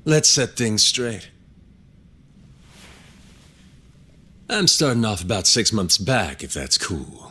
let's set things straight. I'm starting off about 6 months back, if that's cool.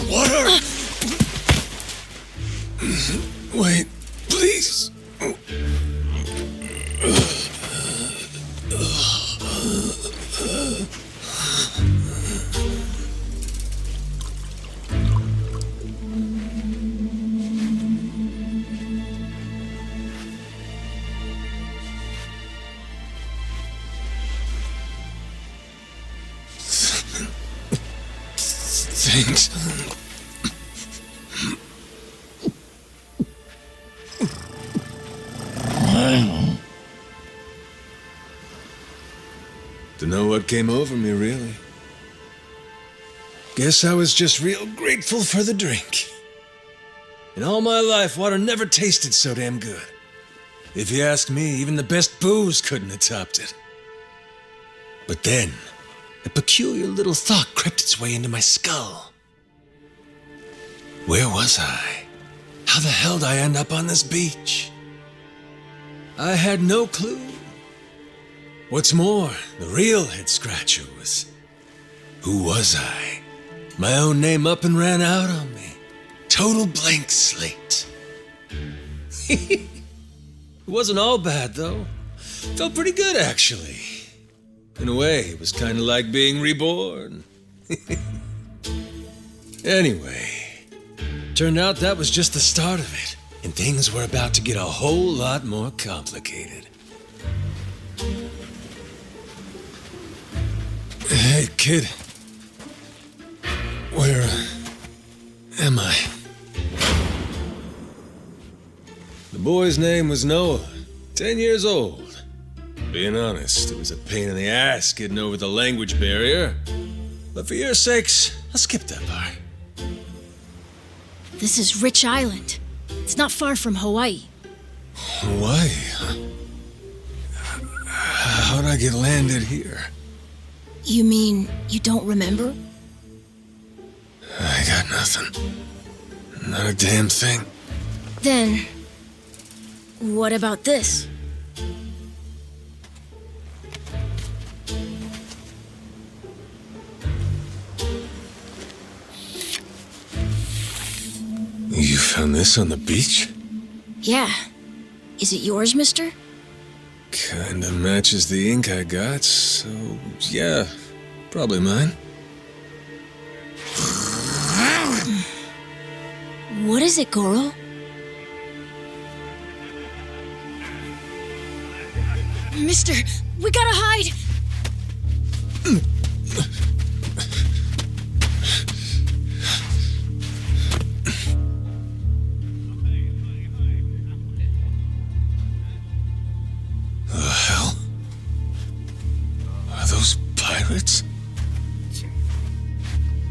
Water! Wait, please. Thanks. Dunno what came over me, really. Guess I was just real grateful for the drink. In all my life, water never tasted so damn good. If you ask me, even the best booze couldn't have topped it. But then, a peculiar little thought crept its way into my skull. Where was I? How the hell did I end up on this beach? I had no clue. What's more, the real head-scratcher was, who was I? My own name up and ran out on me. Total blank slate. It wasn't all bad, though. Felt pretty good, actually. In a way, it was kind of like being reborn. Anyway, turned out that was just the start of it, and things were about to get a whole lot more complicated. Hey, kid. Where am I? The boy's name was Noah, 10 years old. Being honest, it was a pain in the ass getting over the language barrier. But for your sakes, I'll skip that part. This is Rich Island. It's not far from Hawaii. Hawaii, huh? How'd I get landed here? You mean you don't remember? I got nothing. Not a damn thing. Then, what about this? You found this on the beach? Yeah. Is it yours, mister? Kinda matches the ink I got, so yeah, probably mine. What is it, Goro? Mister, we gotta hide! The hell? Are those pirates?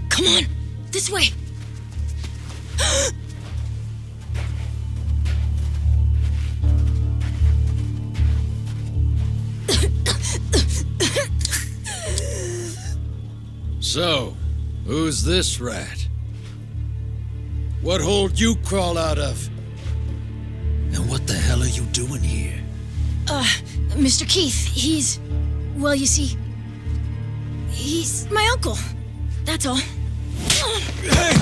Come on, this way! So, who's this rat? What hole you crawl out of? And what the hell are you doing here? Mr. Keith, he's... Well, you see... He's my uncle. That's all. Hey!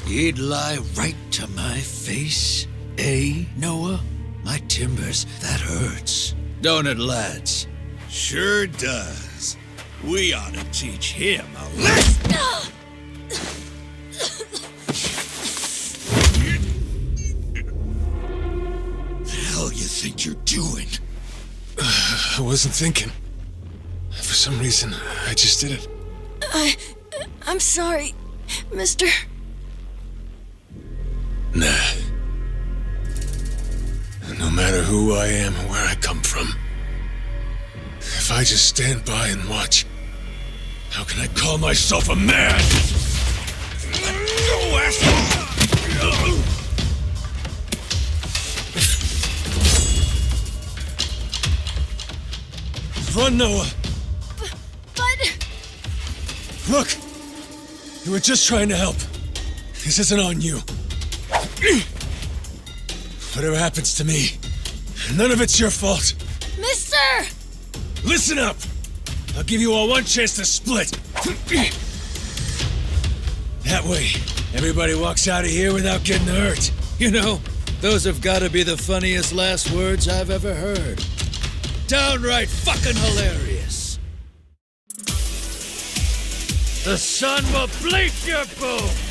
He'd lie right to my face. Eh, Noah? My timbers, that hurts. Don't it, lads? Sure does. We ought to teach him a lesson. The hell you think you're doing? I wasn't thinking. For some reason, I just did it. I'm sorry, mister. Nah. No matter who I am or where I come from, if I just stand by and watch, how can I call myself a man? Let go, asshole! Run, Noah! But... Look! You were just trying to help. This isn't on you. Whatever happens to me, none of it's your fault. Mister! Listen up! I'll give you all one chance to split. That way, everybody walks out of here without getting hurt. You know, those have got to be the funniest last words I've ever heard. Downright fucking hilarious. The sun will bleach your bones.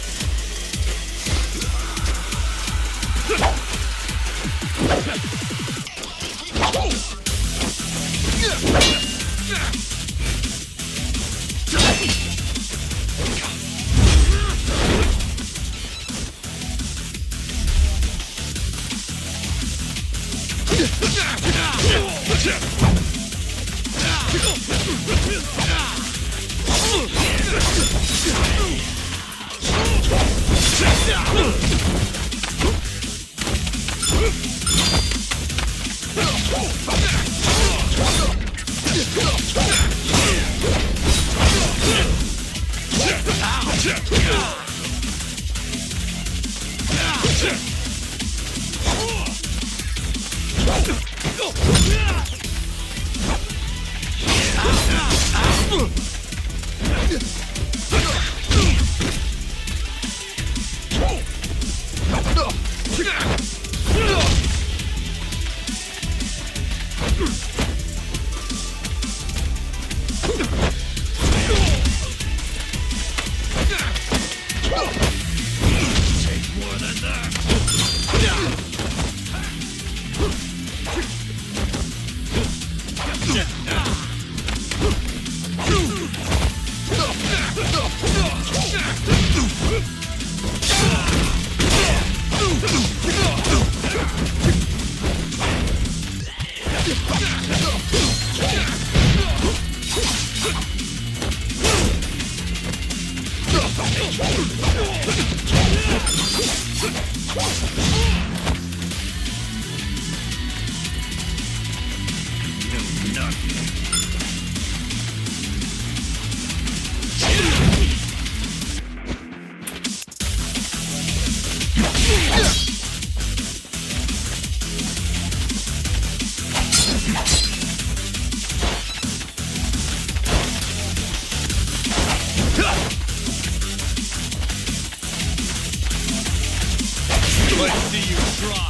Let's see you try.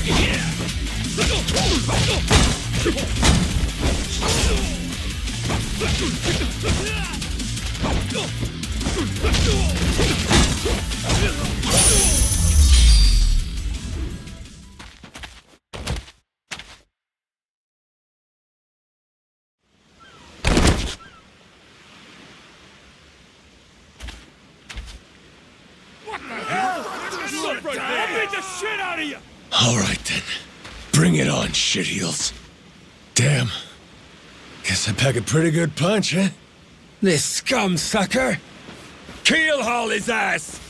Yeah. shit out of you! All right, then. Bring it on, shitheels. Damn. Guess I pack a pretty good punch, eh? This scum sucker! Keelhaul his ass!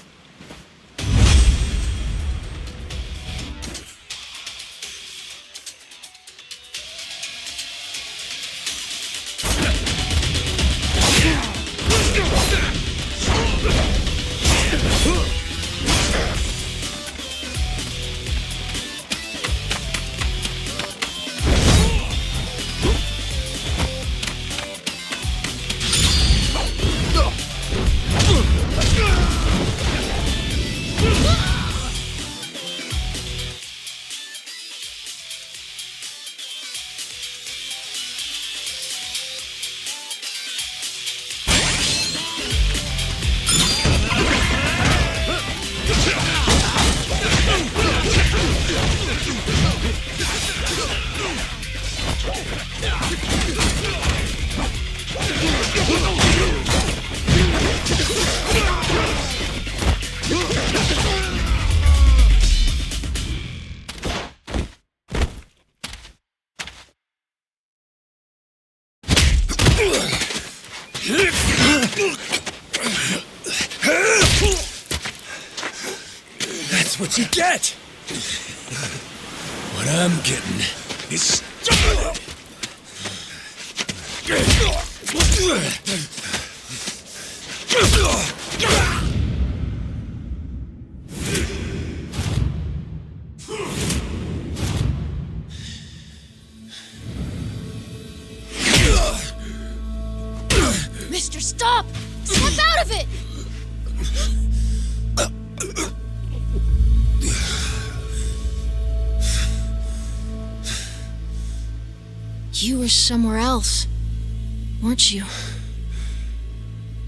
That's what you get! What I'm getting is... Mister, stop! Snap out of it! You were somewhere else, weren't you?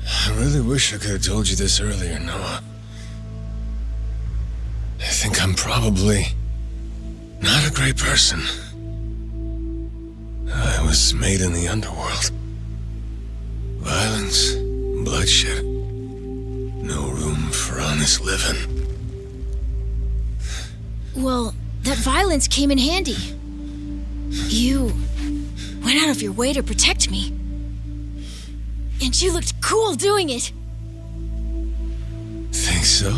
I really wish I could have told you this earlier, Noah. I think I'm probably not a great person. I was made in the underworld. Violence, bloodshed. No room for honest living. Well, that violence came in handy. You went out of your way to protect me. And you looked cool doing it. Think so?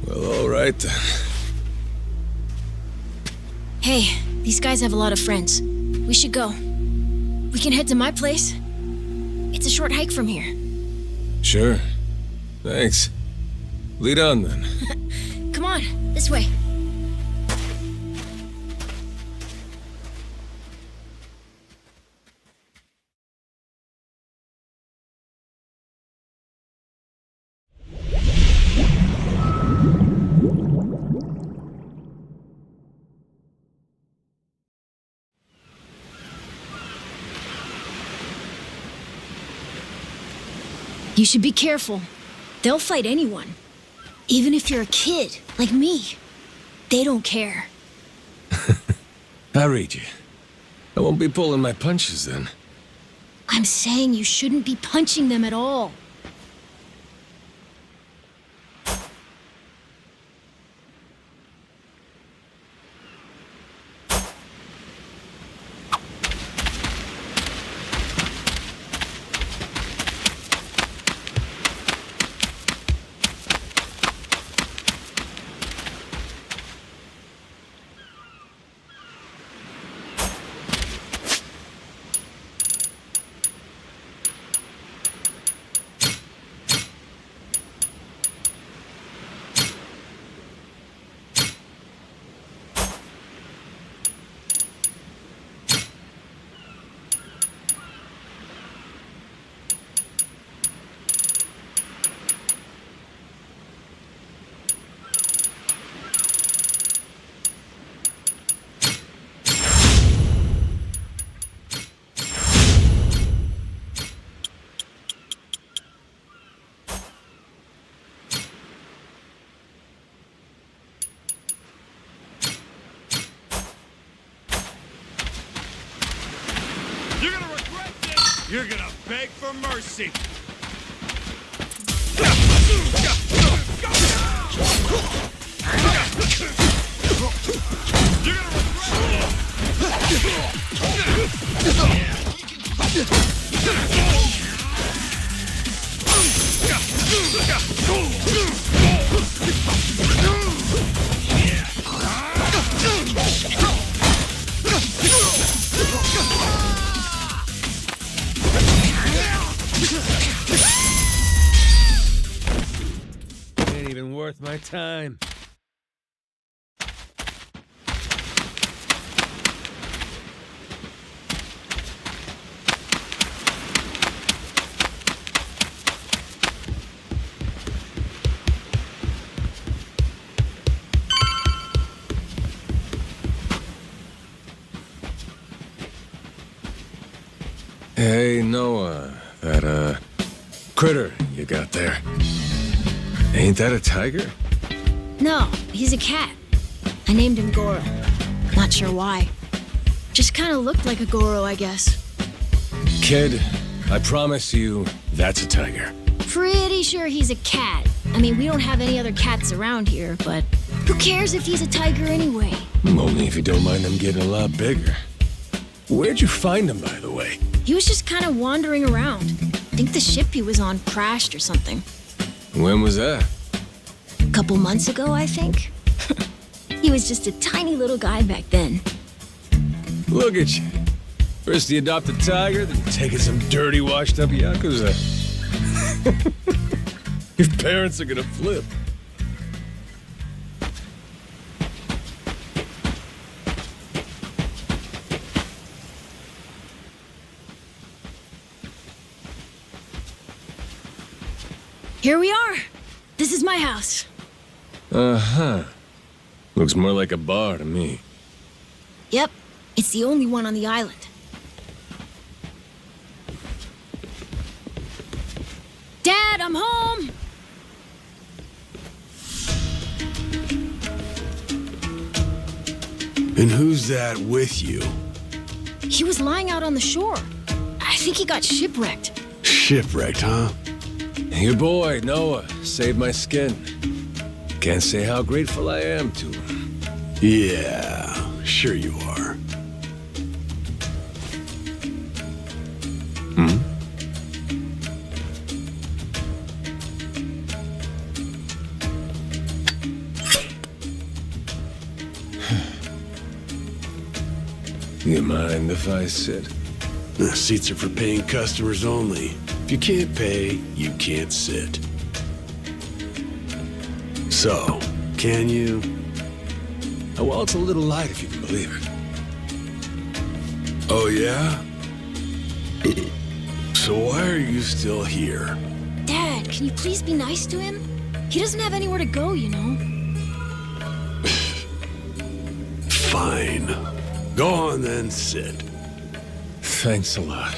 Well, all right then. Hey, these guys have a lot of friends. We should go. We can head to my place. It's a short hike from here. Sure. Thanks. Lead on then. Come on, this way. You should be careful. They'll fight anyone. Even if you're a kid, like me. They don't care. I read you. I won't be pulling my punches then. I'm saying you shouldn't be punching them at all. You're gonna regret this! You're gonna beg for mercy! Go! Ain't even worth my time. Hey, Noah, that, critter you got there. Ain't that a tiger? No, he's a cat. I named him Goro. Not sure why. Just kind of looked like a Goro, I guess. Kid, I promise you, that's a tiger. Pretty sure he's a cat. I mean, we don't have any other cats around here, but who cares if he's a tiger anyway? Only if you don't mind them getting a lot bigger. Where'd you find him, by the way? He was just kind of wandering around. I think the ship he was on crashed or something. When was that? A couple months ago, I think. He was just a tiny little guy back then. Look at you. First you adopt a tiger, then you're taking some dirty, washed-up Yakuza. Your parents are gonna flip. Here we are. This is my house. Uh-huh. Looks more like a bar to me. Yep, it's the only one on the island. Dad, I'm home! And who's that with you? He was lying out on the shore. I think he got shipwrecked. Shipwrecked, huh? Your boy, Noah, saved my skin. Can't say how grateful I am to him. Yeah, sure you are. Hmm? You mind if I sit? The seats are for paying customers only. If you can't pay, you can't sit. So, can you? Oh, well, it's a little light if you can believe it. Oh, yeah? So why are you still here? Dad, can you please be nice to him? He doesn't have anywhere to go, you know. Fine. Go on then, sit. Thanks a lot.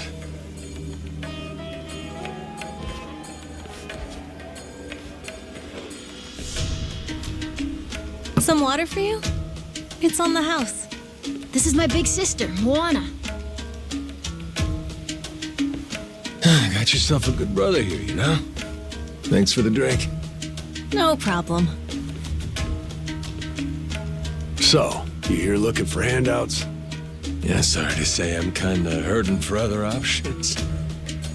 Some water for you? It's on the house. This is my big sister, Moana. Got yourself a good brother here, you know? Thanks for the drink. No problem. So, you here looking for handouts? Yeah, sorry to say I'm kinda hurting for other options.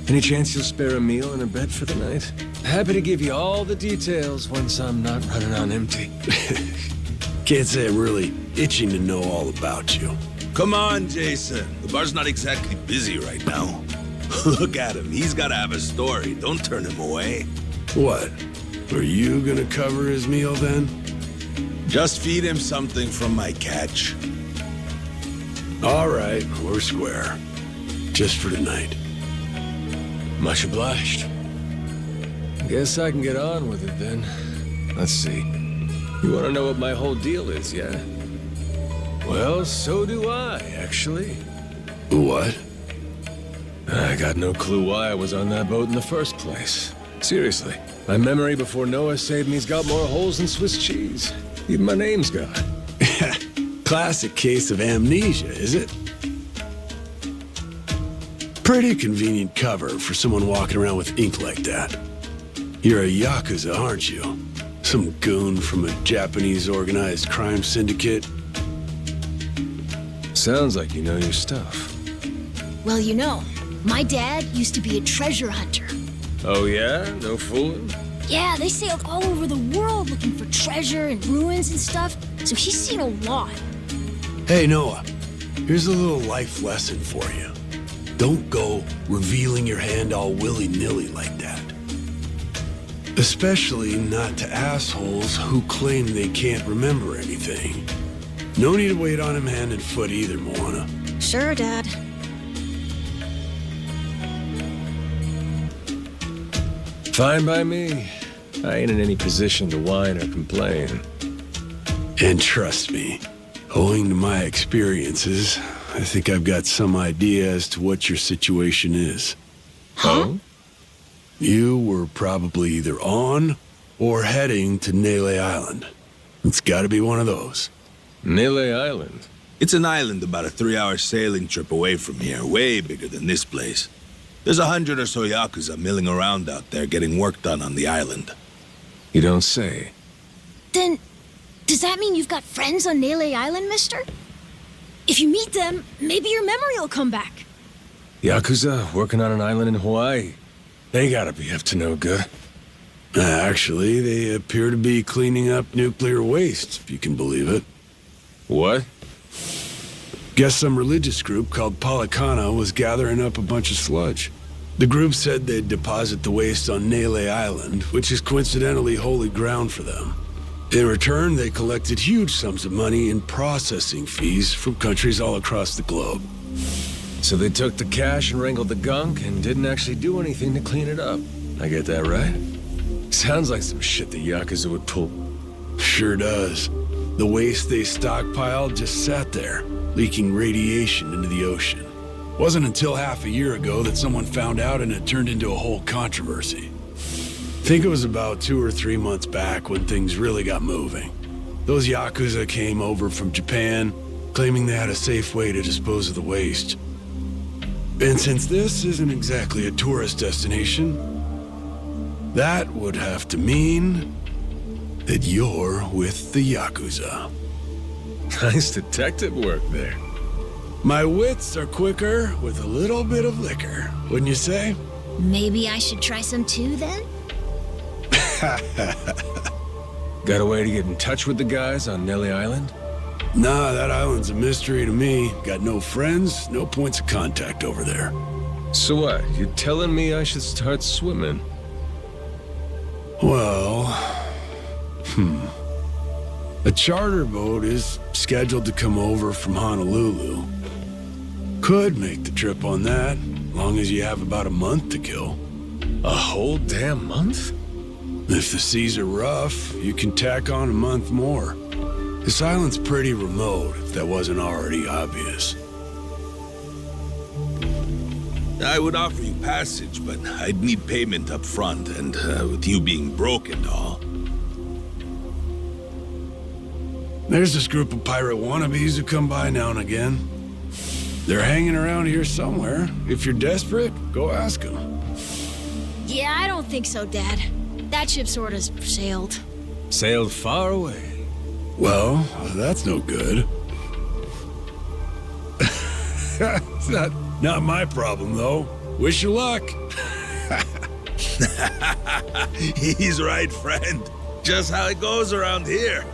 Any chance you'll spare a meal and a bed for the night? Happy to give you all the details once I'm not running on empty. Can't say I'm really itching to know all about you. Come on, Jason. The bar's not exactly busy right now. Look at him. He's got to have a story. Don't turn him away. What? Are you gonna cover his meal then? Just feed him something from my catch. All right, we're square. Just for tonight. Much obliged. Guess I can get on with it then. Let's see. You want to know what my whole deal is, yeah? Well, so do I, actually. What? I got no clue why I was on that boat in the first place. Seriously, my memory before Noah saved me's got more holes than Swiss cheese. Even my name's gone. Classic case of amnesia, is it? Pretty convenient cover for someone walking around with ink like that. You're a Yakuza, aren't you? Some goon from a Japanese organized crime syndicate? Sounds like you know your stuff. Well, you know, my dad used to be a treasure hunter. Oh yeah? No fooling? Yeah, they sailed all over the world looking for treasure and ruins and stuff, so he's seen a lot. Hey, Noah. Here's a little life lesson for you. Don't go revealing your hand all willy-nilly like that. Especially not to assholes who claim they can't remember anything. No need to wait on him hand and foot either, Moana. Sure, Dad. Fine by me. I ain't in any position to whine or complain. And trust me, owing to my experiences, I think I've got some idea as to what your situation is. Huh? You were probably either on or heading to Nele Island. It's gotta be one of those. Nele Island? It's an island about a 3-hour sailing trip away from here, way bigger than this place. There's 100 or so Yakuza milling around out there getting work done on the island. You don't say. Then, does that mean you've got friends on Nele Island, mister? If you meet them, maybe your memory will come back. Yakuza working on an island in Hawaii? They gotta be up to no good. Actually, they appear to be cleaning up nuclear waste, if you can believe it. What? Guess some religious group called Policana was gathering up a bunch of sludge. The group said they'd deposit the waste on Nele Island, which is coincidentally holy ground for them. In return, they collected huge sums of money in processing fees from countries all across the globe. So they took the cash and wrangled the gunk and didn't actually do anything to clean it up. I get that right? Sounds like some shit the Yakuza would pull. Sure does. The waste they stockpiled just sat there, leaking radiation into the ocean. Wasn't until half a year ago that someone found out and it turned into a whole controversy. Think it was about 2 or 3 months back when things really got moving. Those Yakuza came over from Japan, claiming they had a safe way to dispose of the waste. And since this isn't exactly a tourist destination, that would have to mean that you're with the Yakuza. Nice detective work there. My wits are quicker with a little bit of liquor, wouldn't you say? Maybe I should try some too, then? Got a way to get in touch with the guys on Nele Island? Nah, that island's a mystery to me. Got no friends, no points of contact over there. So what? You telling me I should start swimming? Well, a charter boat is scheduled to come over from Honolulu. Could make the trip on that, long as you have about a month to kill. A whole damn month? If the seas are rough, you can tack on a month more. This island's pretty remote, if that wasn't already obvious. I would offer you passage, but I'd need payment up front, and with you being broke and all. There's this group of pirate wannabes who come by now and again. They're hanging around here somewhere. If you're desperate, go ask them. Yeah, I don't think so, Dad. That ship sort of sailed. Sailed far away. Well, that's no good. It's not my problem, though. Wish you luck. He's right, friend. Just how it goes around here.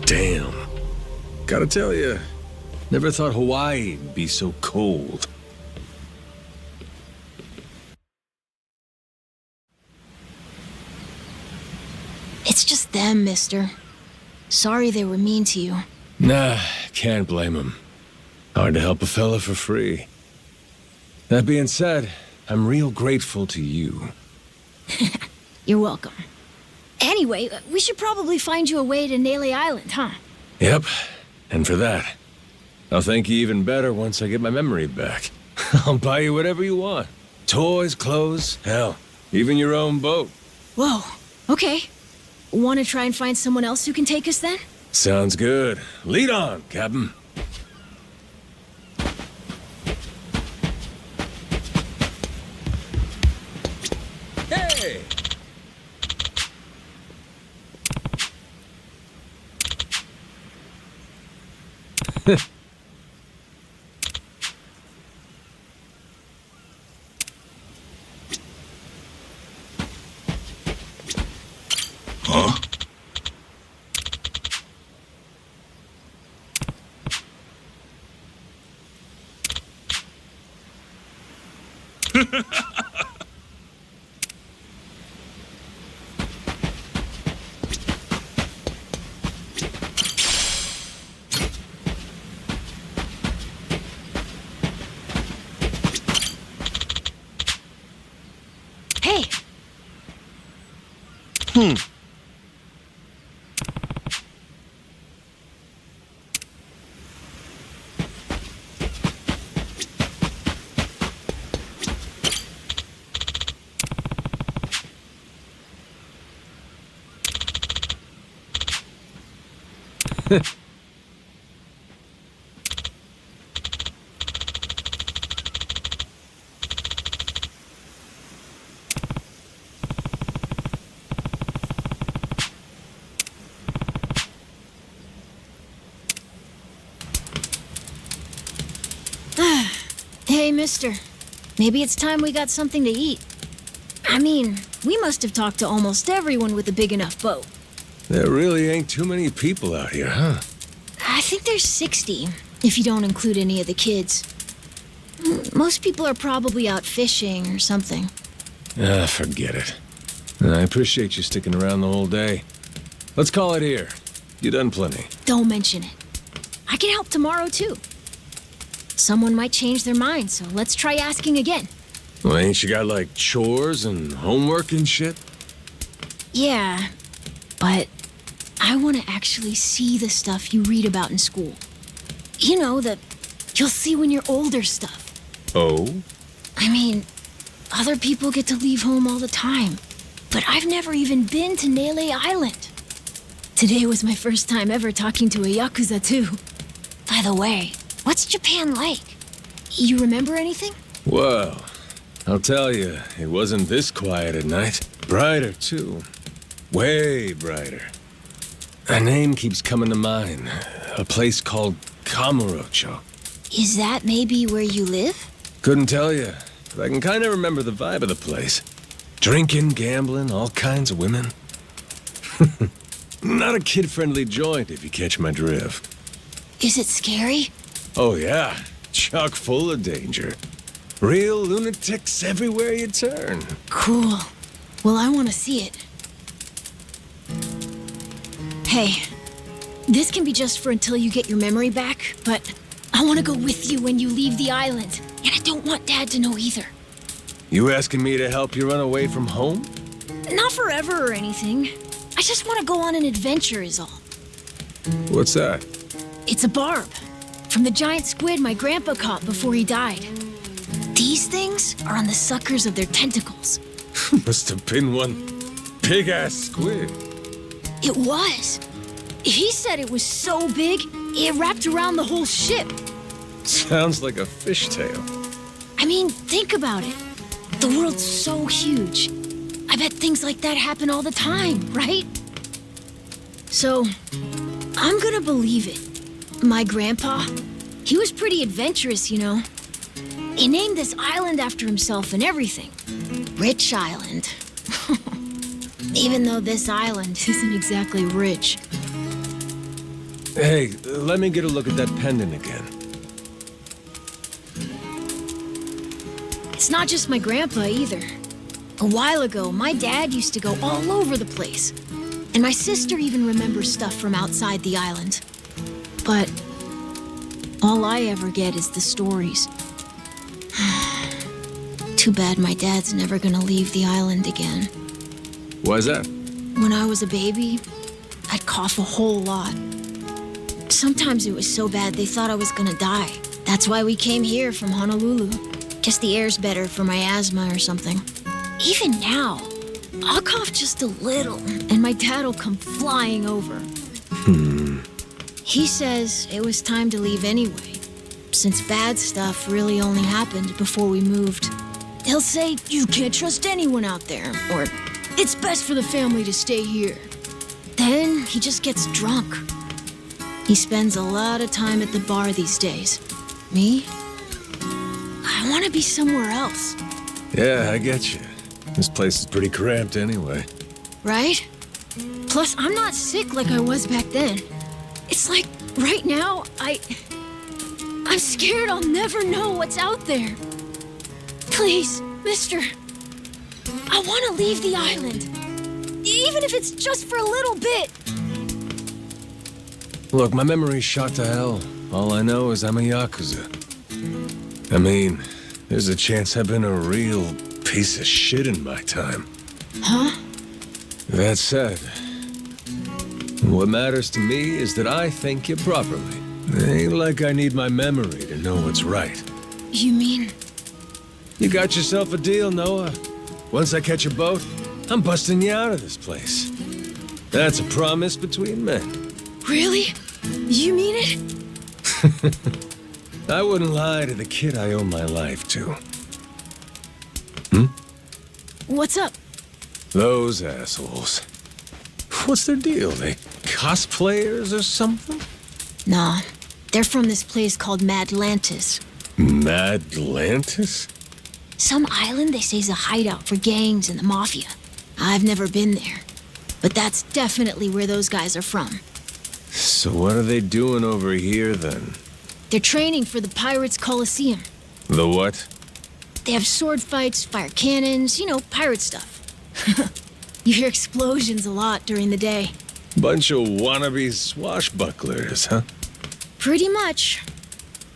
Damn. Gotta tell you, never thought Hawaii'd be so cold. It's just them, mister. Sorry they were mean to you. Nah, can't blame 'em. Hard to help a fella for free. That being said, I'm real grateful to you. You're welcome. Anyway, we should probably find you a way to Nele Island, huh? Yep, and for that, I'll thank you even better once I get my memory back. I'll buy you whatever you want. Toys, clothes, hell, even your own boat. Whoa, okay. Want to try and find someone else who can take us then? Sounds good. Lead on, Captain. Huh? Hey, hey, mister. Maybe it's time we got something to eat. I mean, we must have talked to almost everyone with a big enough boat. There really ain't too many people out here, huh? I think there's 60, if you don't include any of the kids. Most people are probably out fishing or something. Ah, forget it. I appreciate you sticking around the whole day. Let's call it here. You done plenty. Don't mention it. I can help tomorrow, too. Someone might change their mind, so let's try asking again. Well, ain't you got, like, chores and homework and shit? Yeah, but I want to actually see the stuff you read about in school. You know, the you'll see when you're older stuff. Oh? I mean, other people get to leave home all the time, but I've never even been to Nele Island. Today was my first time ever talking to a Yakuza, too. By the way, what's Japan like? You remember anything? Well, I'll tell you, it wasn't this quiet at night. Brighter, too. Way brighter. A name keeps coming to mind. A place called Kamurocho. Is that maybe where you live? Couldn't tell you, but I can kind of remember the vibe of the place. Drinking, gambling, all kinds of women. Not a kid-friendly joint, if you catch my drift. Is it scary? Oh, yeah. Chock full of danger. Real lunatics everywhere you turn. Cool. Well, I want to see it. Hey, this can be just for until you get your memory back, but I want to go with you when you leave the island, and I don't want Dad to know either. You asking me to help you run away from home? Not forever or anything. I just want to go on an adventure is all. What's that? It's a barb from the giant squid my grandpa caught before he died. These things are on the suckers of their tentacles. Must have been one big-ass squid. It was. He said it was so big, it wrapped around the whole ship. Sounds like a fishtail. I mean, think about it. The world's so huge. I bet things like that happen all the time, right? So, I'm gonna believe it. My grandpa, he was pretty adventurous, you know. He named this island after himself and everything. Rich Island. Even though this island isn't exactly rich. Hey, let me get a look at that pendant again. It's not just my grandpa either. A while ago, my dad used to go all over the place. And my sister even remembers stuff from outside the island. But all I ever get is the stories. Too bad my dad's never gonna leave the island again. Why's that? When I was a baby, I'd cough a whole lot. Sometimes it was so bad they thought I was gonna die. That's why we came here from Honolulu. Guess the air's better for my asthma or something. Even now, I'll cough just a little, and my dad'll come flying over. He says it was time to leave anyway, since bad stuff really only happened before we moved. He'll say, you can't trust anyone out there, or it's best for the family to stay here. Then he just gets drunk. He spends a lot of time at the bar these days. Me? I want to be somewhere else. Yeah, I get you. This place is pretty cramped anyway. Right? Plus, I'm not sick like I was back then. It's like, right now, I'm scared I'll never know what's out there. Please, mister. I want to leave the island. Even if it's just for a little bit. Look, my memory's shot to hell. All I know is I'm a Yakuza. I mean, there's a chance I've been a real piece of shit in my time. Huh? That said, what matters to me is that I think you properly. It ain't like I need my memory to know what's right. You mean? You got yourself a deal, Noah. Once I catch a boat, I'm busting you out of this place. That's a promise between men. Really? You mean it? I wouldn't lie to the kid I owe my life to. What's up? Those assholes. What's their deal? They cosplayers or something? Nah, they're from this place called Madlantis. Madlantis? Some island they say is a hideout for gangs and the mafia. I've never been there, but that's definitely where those guys are from. So what are they doing over here, then? They're training for the Pirates Coliseum. The what? They have sword fights, fire cannons, pirate stuff. You hear explosions a lot during the day. Bunch of wannabe swashbucklers, huh? Pretty much.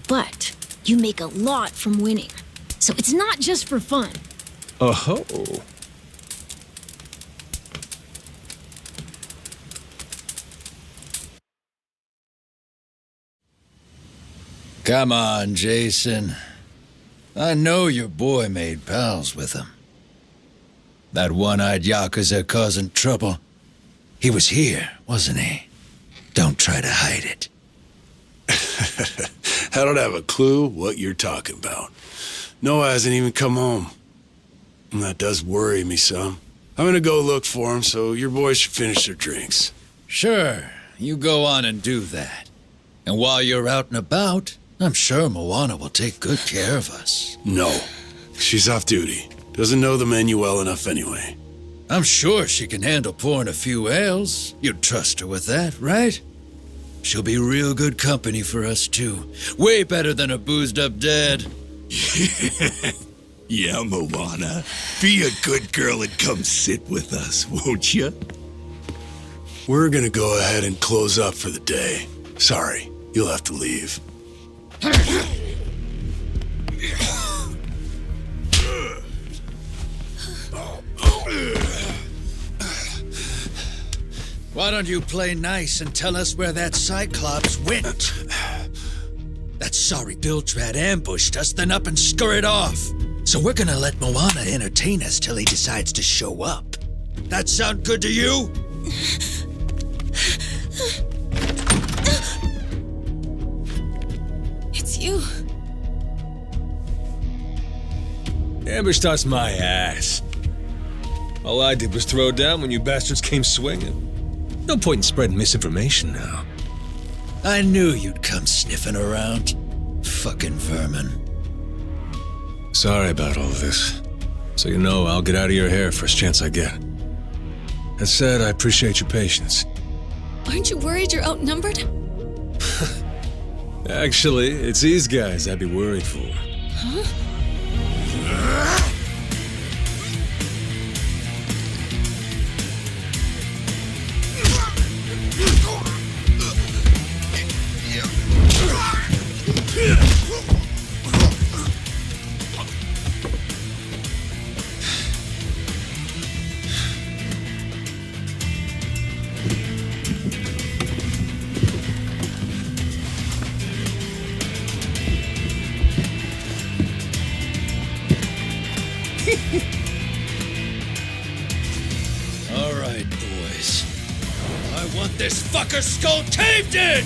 But you make a lot from winning. So it's not just for fun. Oh-ho. Come on, Jason. I know your boy made pals with him. That one-eyed Yakuza causing trouble. He was here, wasn't he? Don't try to hide it. I don't have a clue what you're talking about. Noah hasn't even come home. And that does worry me some. I'm gonna go look for him, so your boys should finish their drinks. Sure, you go on and do that. And while you're out and about, I'm sure Moana will take good care of us. No. She's off duty. Doesn't know the menu well enough anyway. I'm sure she can handle pouring a few ales. You'd trust her with that, right? She'll be real good company for us, too. Way better than a boozed-up dad. Yeah, Moana. Be a good girl and come sit with us, won't you? We're gonna go ahead and close up for the day. Sorry, you'll have to leave. Why don't you play nice and tell us where that Cyclops went? That sorry Biltrat ambushed us, then up and scurried off. So we're gonna let Moana entertain us till he decides to show up. That sound good to you? It's you. Ambushed us my ass. All I did was throw down when you bastards came swinging. No point in spreading misinformation now. I knew you'd come sniffing around. Fucking vermin. Sorry about all this. So you know, I'll get out of your hair first chance I get. That said, I appreciate your patience. Aren't you worried you're outnumbered? Actually, it's these guys I'd be worried for. Huh? All right, boys. I want this fucker skull caved in!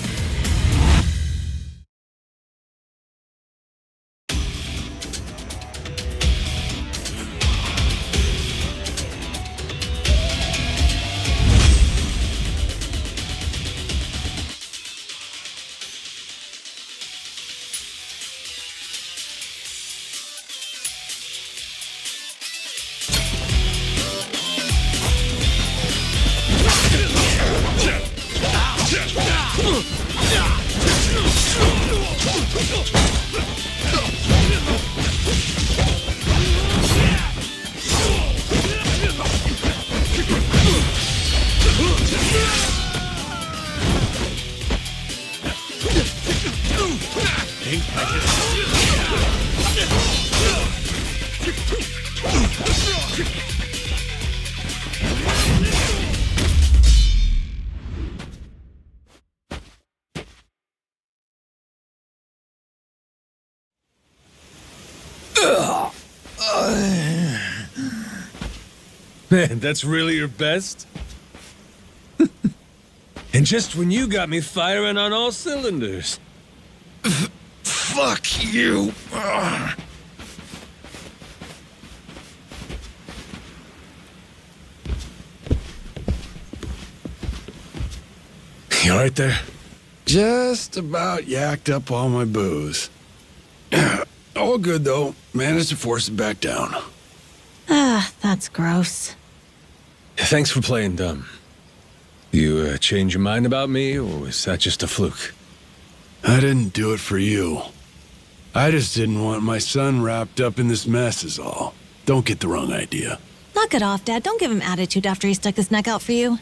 Man, that's really your best? And just when you got me firing on all cylinders. Fuck you! You all right there? Just about yacked up all my booze. All good, though. Managed to force it back down. Ah, that's gross. Thanks for playing dumb. You change your mind about me, or was that just a fluke? I didn't do it for you. I just didn't want my son wrapped up in this mess is all. Don't get the wrong idea. Knock it off, Dad. Don't give him attitude after he stuck his neck out for you.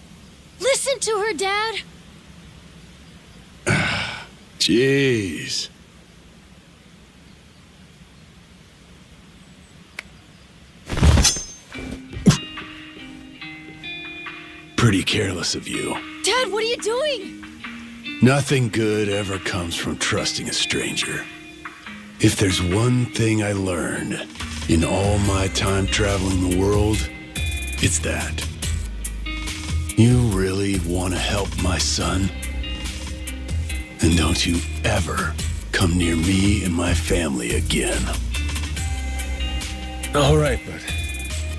Listen to her, Dad. Jeez. Pretty careless of you. Dad, what are you doing? Nothing good ever comes from trusting a stranger. If there's one thing I learned in all my time traveling the world, it's that. You really want to help my son? And don't you ever come near me and my family again. All right, but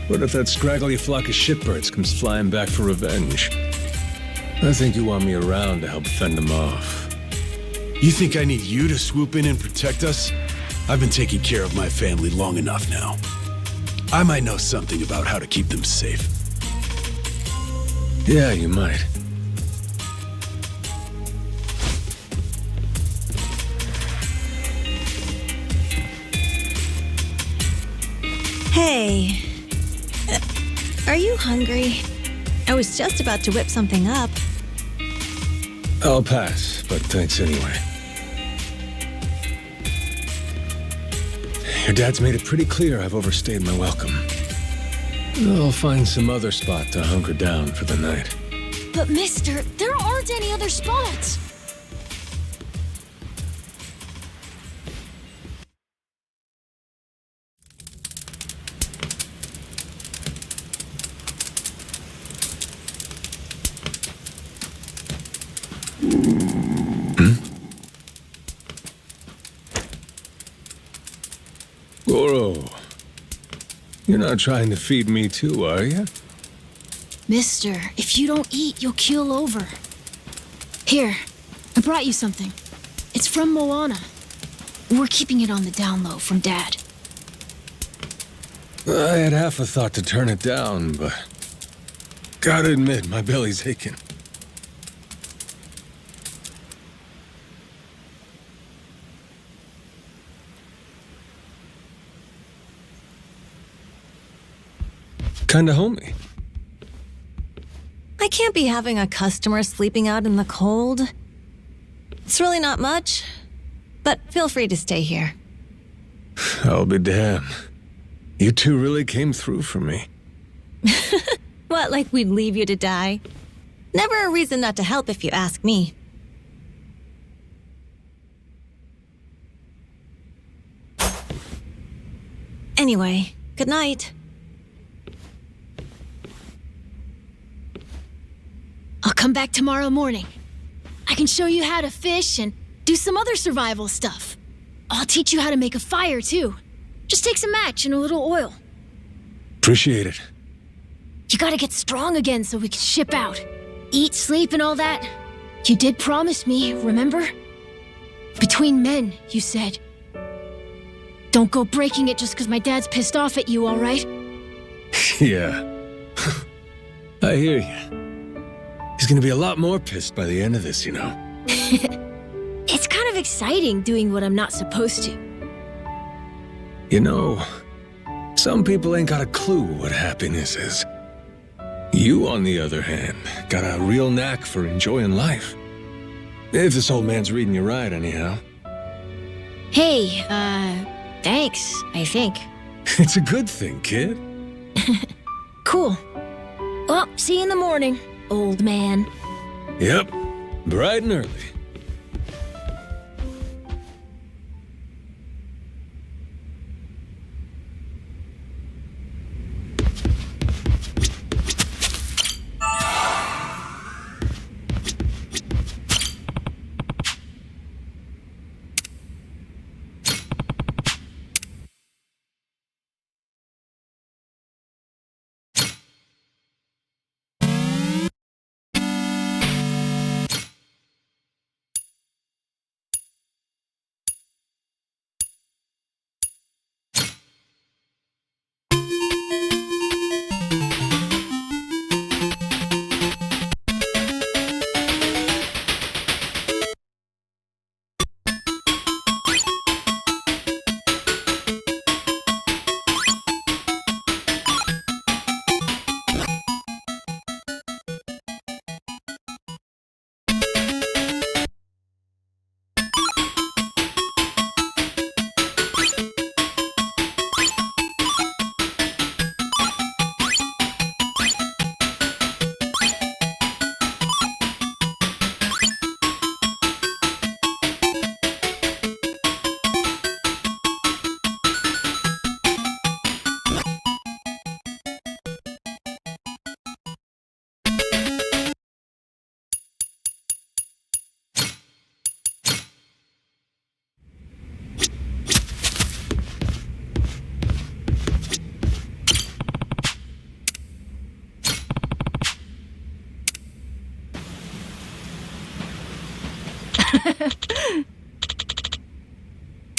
what if that scraggly flock of shitbirds comes flying back for revenge? I think you want me around to help fend them off. You think I need you to swoop in and protect us? I've been taking care of my family long enough now. I might know something about how to keep them safe. Yeah, you might. Hey. Are you hungry? I was just about to whip something up. I'll pass, but thanks anyway. Your dad's made it pretty clear I've overstayed my welcome. I'll find some other spot to hunker down for the night. But mister, there aren't any other spots. Goro, you're not trying to feed me too, are you? Mister, if you don't eat, you'll keel over. Here, I brought you something. It's from Moana. We're keeping it on the down low from Dad. I had half a thought to turn it down, but gotta admit, my belly's aching. Kinda homey. I can't be having a customer sleeping out in the cold. It's really not much, but feel free to stay here. I'll be damned. You two really came through for me. What, like we'd leave you to die? Never a reason not to help if you ask me. Anyway, good night. I'll come back tomorrow morning. I can show you how to fish and do some other survival stuff. I'll teach you how to make a fire, too. Just take some match and a little oil. Appreciate it. You gotta get strong again so we can ship out. Eat, sleep, and all that. You did promise me, remember? Between men, you said. Don't go breaking it just because my dad's pissed off at you, all right? Yeah. I hear you. He's gonna be a lot more pissed by the end of this, you know. It's kind kind of exciting doing what I'm not supposed to. You know, some people ain't got a clue what happiness is. You, on the other hand, got a real knack for enjoying life. If this old man's reading you right, anyhow. Hey, thanks, I think. It's a good thing, kid. Cool. Well, see you in the morning, old man. Yep, bright and early.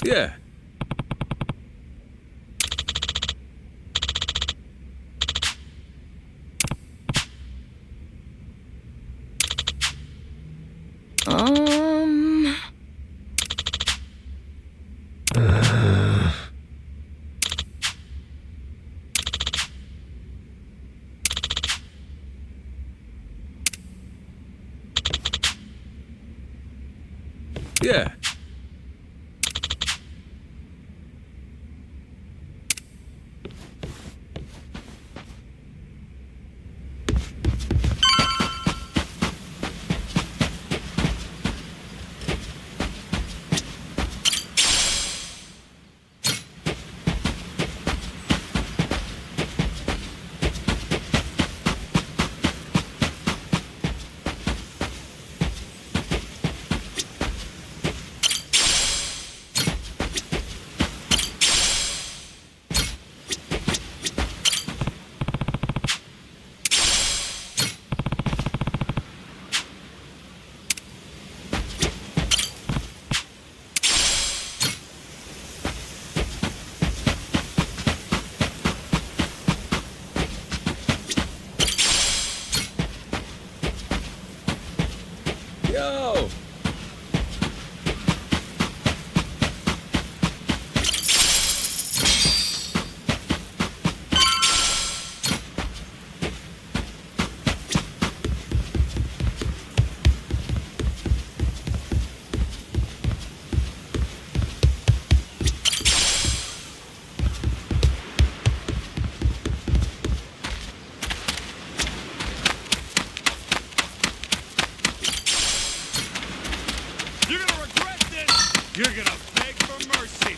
Yeah. Um... Yeah. Yo! You're gonna regret this! You're gonna beg for mercy!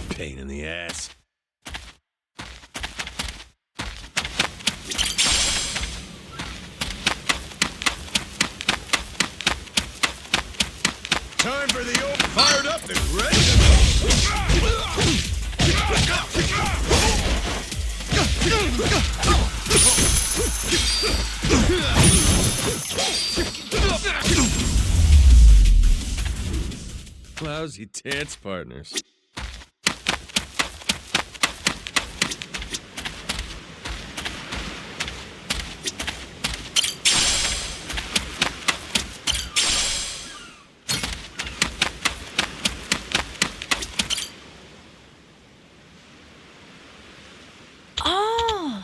Pain in the ass. Time for the open. Lousy dance partners. Oh.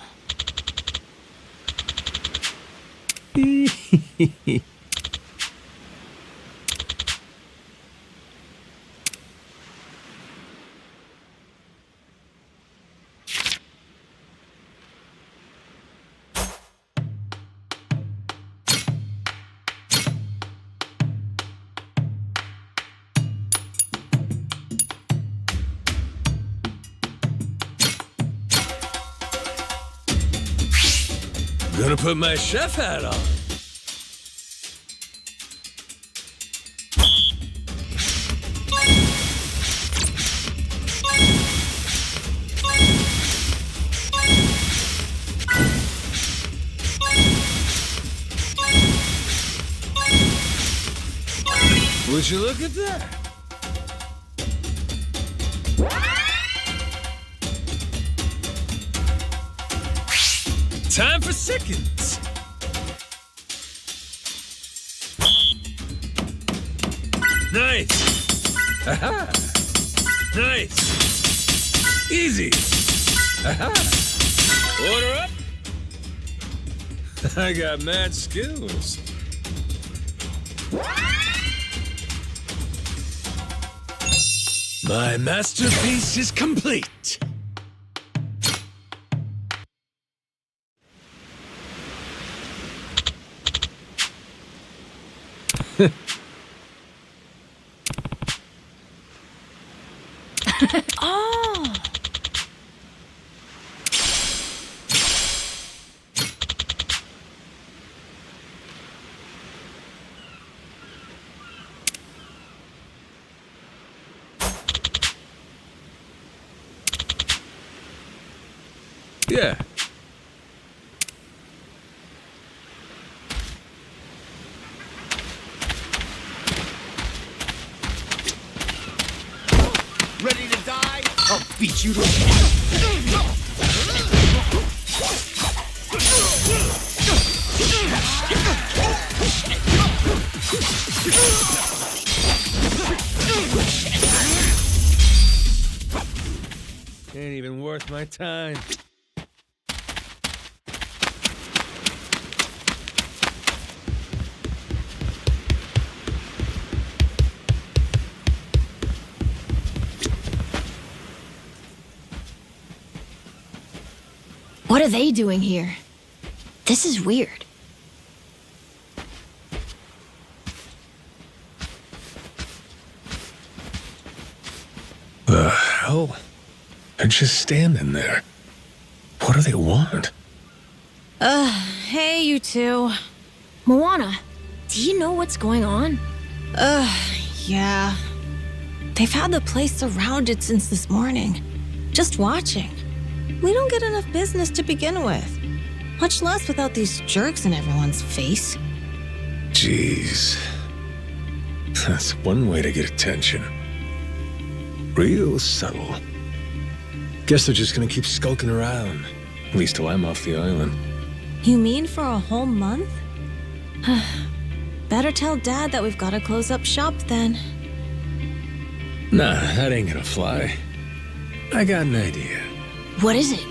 Gonna put my chef hat on. Would you look at that? Time for seconds. Nice. Aha. Nice. Easy. Aha. Order up. I got mad skills. My masterpiece is complete. Oh. Yeah. Ready to die? I'll beat you to Ain't even worth my time. What are they doing here? This is weird. The hell? They're just standing there. What do they want? Hey, you two. Moana, do you know what's going on? Yeah. They've had the place surrounded since this morning. Just watching. We don't get enough business to begin with. Much less without these jerks in everyone's face. Jeez. That's one way to get attention. Real subtle. Guess they're just gonna keep skulking around. At least till I'm off the island. You mean for a whole month? Better tell Dad that we've got to close up shop then. Nah, that ain't gonna fly. I got an idea. What is it?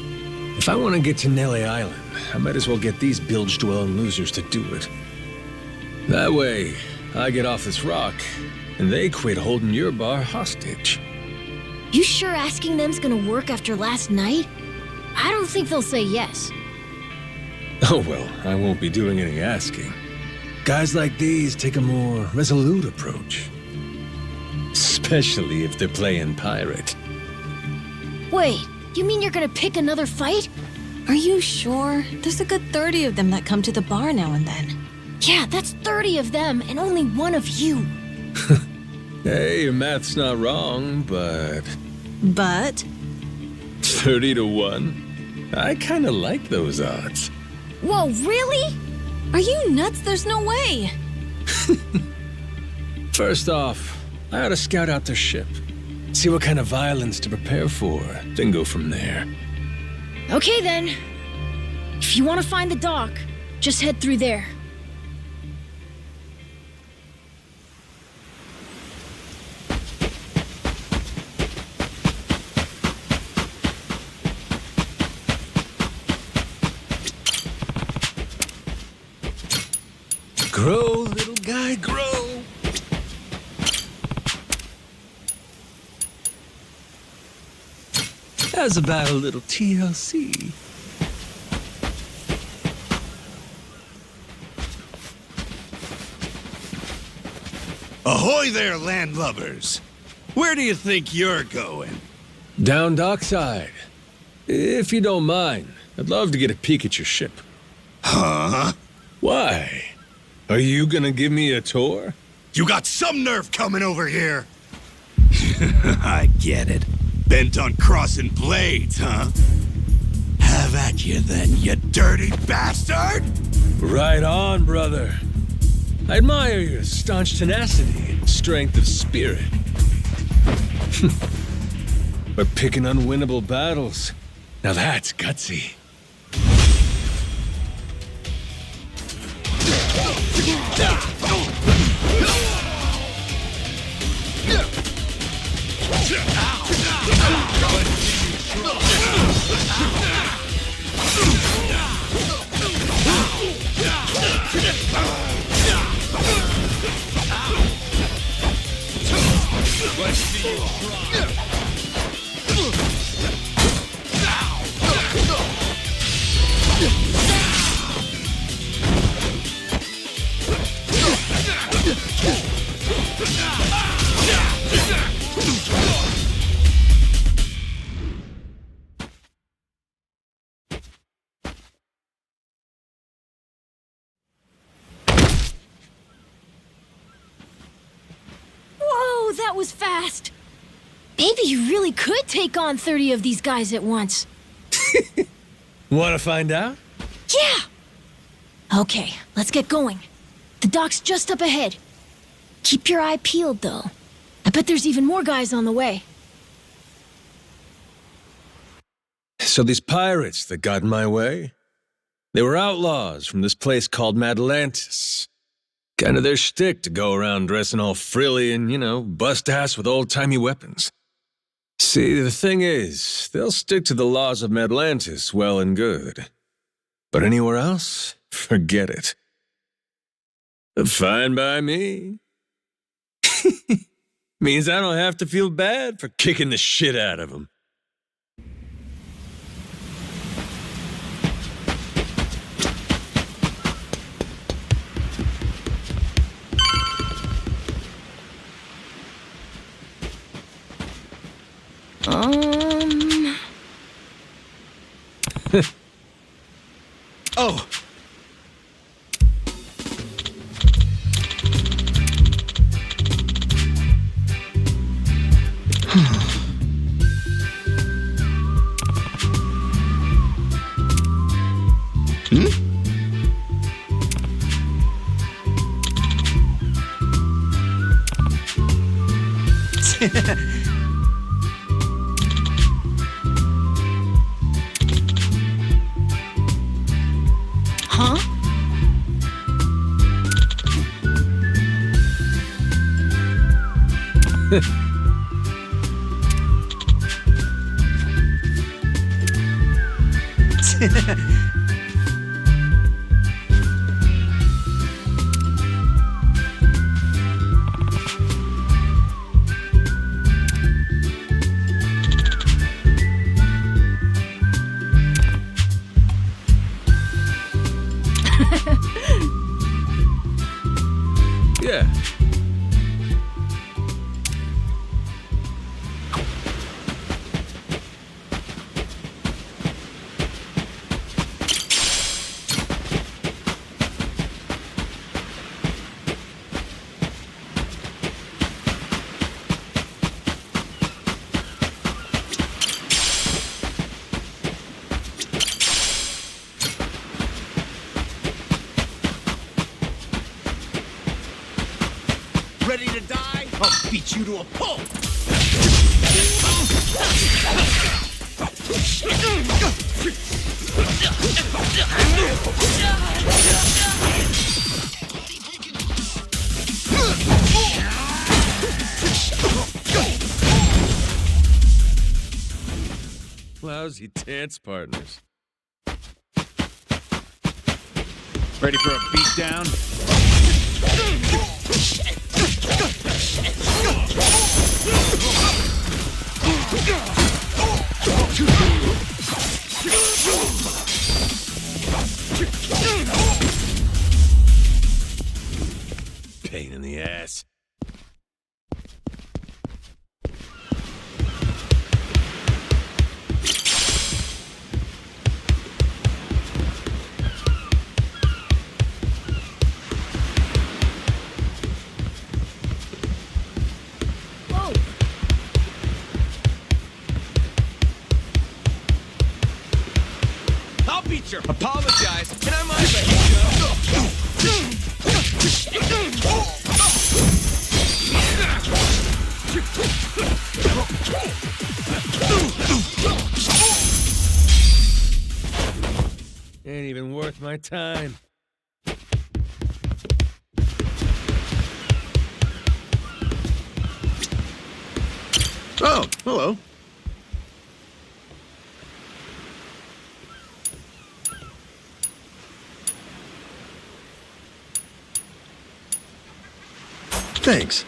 If I want to get to Nelly Island, I might as well get these bilge-dwelling losers to do it. That way, I get off this rock, and they quit holding your bar hostage. You sure asking them's gonna work after last night? I don't think they'll say yes. Oh well, I won't be doing any asking. Guys like these take a more resolute approach. Especially if they're playing pirate. Wait, you mean you're gonna pick another fight? Are you sure? There's a good 30 of them that come to the bar now and then. Yeah, that's 30 of them and only one of you. Hey, your math's not wrong, but But 30 to 1? I kinda like those odds. Whoa, really? Are you nuts? There's no way. First off, I ought to scout out their ship. See what kind of violence to prepare for, then go from there. Okay then. If you want to find the dock, just head through there. Grow, little guy, grow! How's about a little TLC? Ahoy there, landlubbers! Where do you think you're going? Down dockside. If you don't mind, I'd love to get a peek at your ship. Huh? Why? Are you gonna give me a tour? You got some nerve coming over here! I get it. Bent on crossing blades, huh? Have at you then, you dirty bastard! Right on, brother. I admire your staunch tenacity and strength of spirit. But picking unwinnable battles, now that's gutsy. Whoa, that was fast! Maybe you really could take on 30 of these guys at once. Wanna find out? Yeah! Okay, let's get going. The dock's just up ahead. Keep your eye peeled, though. I bet there's even more guys on the way. So these pirates that got in my way, they were outlaws from this place called Madlantis. Kind of their shtick to go around dressing all frilly and, bust ass with old-timey weapons. See, the thing is, they'll stick to the laws of Madlantis well and good. But anywhere else, forget it. Fine by me. Means I don't have to feel bad for kicking the shit out of them. Oh! Huh? Yeah. you to a pulp! Lousy dance partners. Ready for a beatdown? Pain in the ass. I'll beat you. Apologize, and I might let you Ain't even worth my time. Oh, hello. Thanks.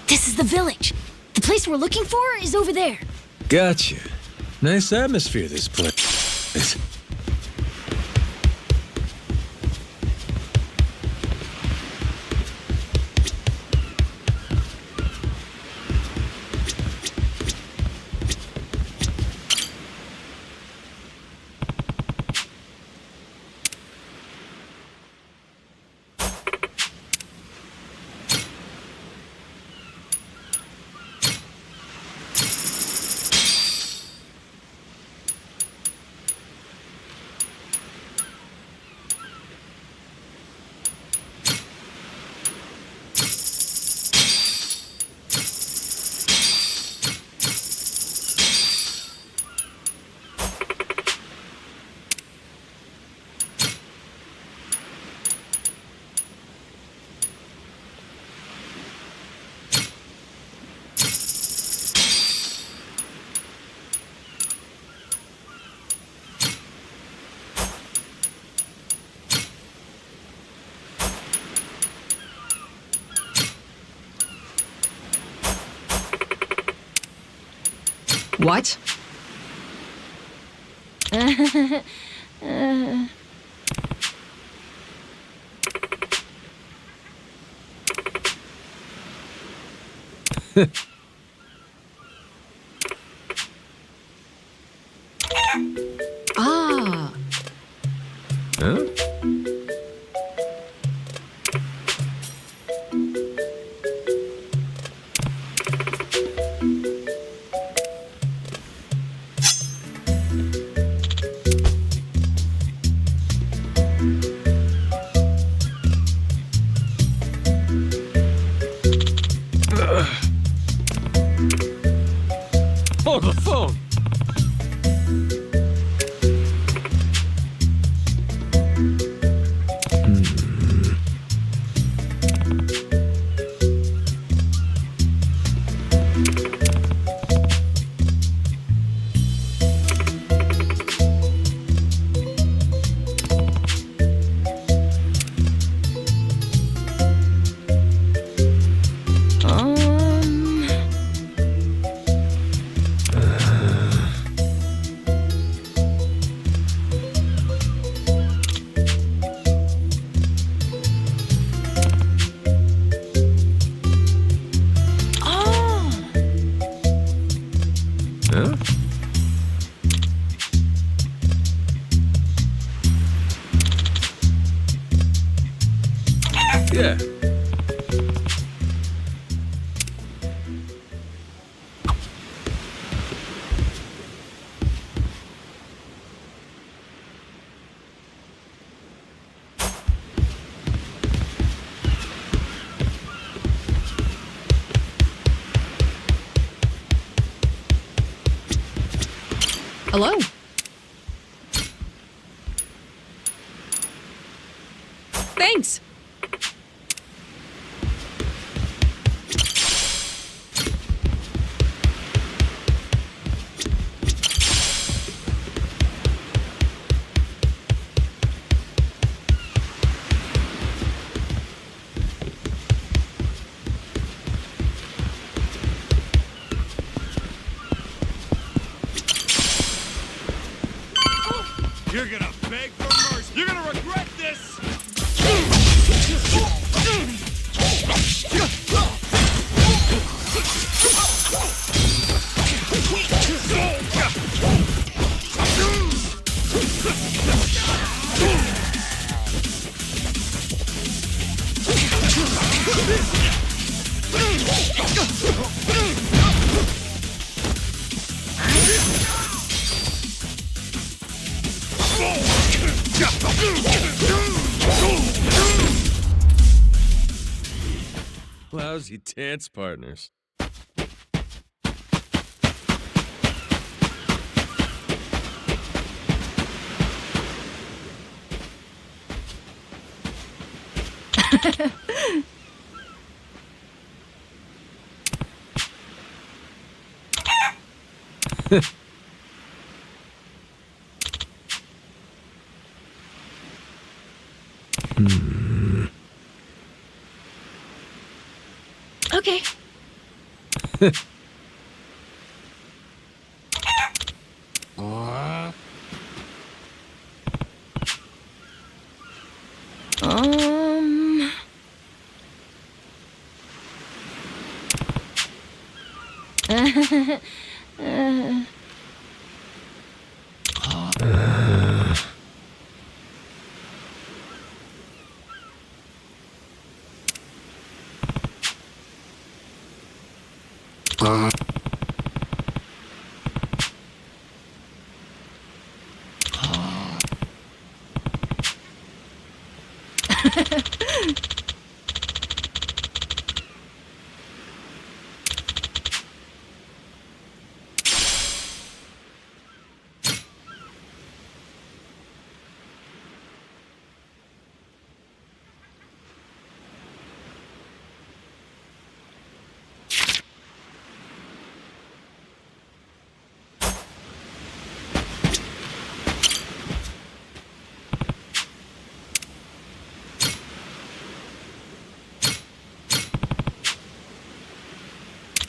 This is the village. The place we're looking for is over there. Gotcha. Nice atmosphere, this place. What? Ah. Huh? Oh, the phone! Huh? Yeah. Hello? Thanks. You're gonna beg for mercy. You're gonna regret this. Lousy dance partners. Okay. Um.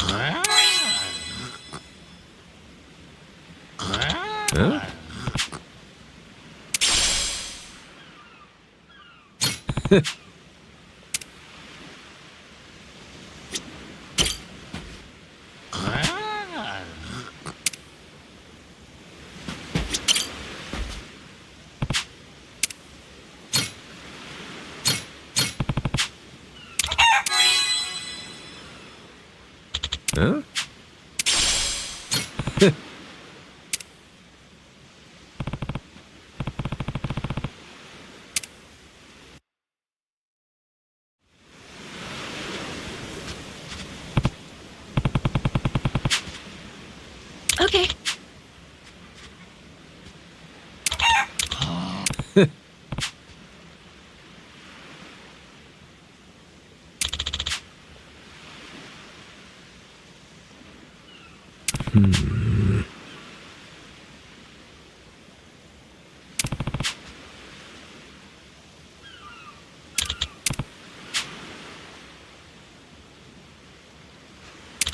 Huh? Huh? Okay.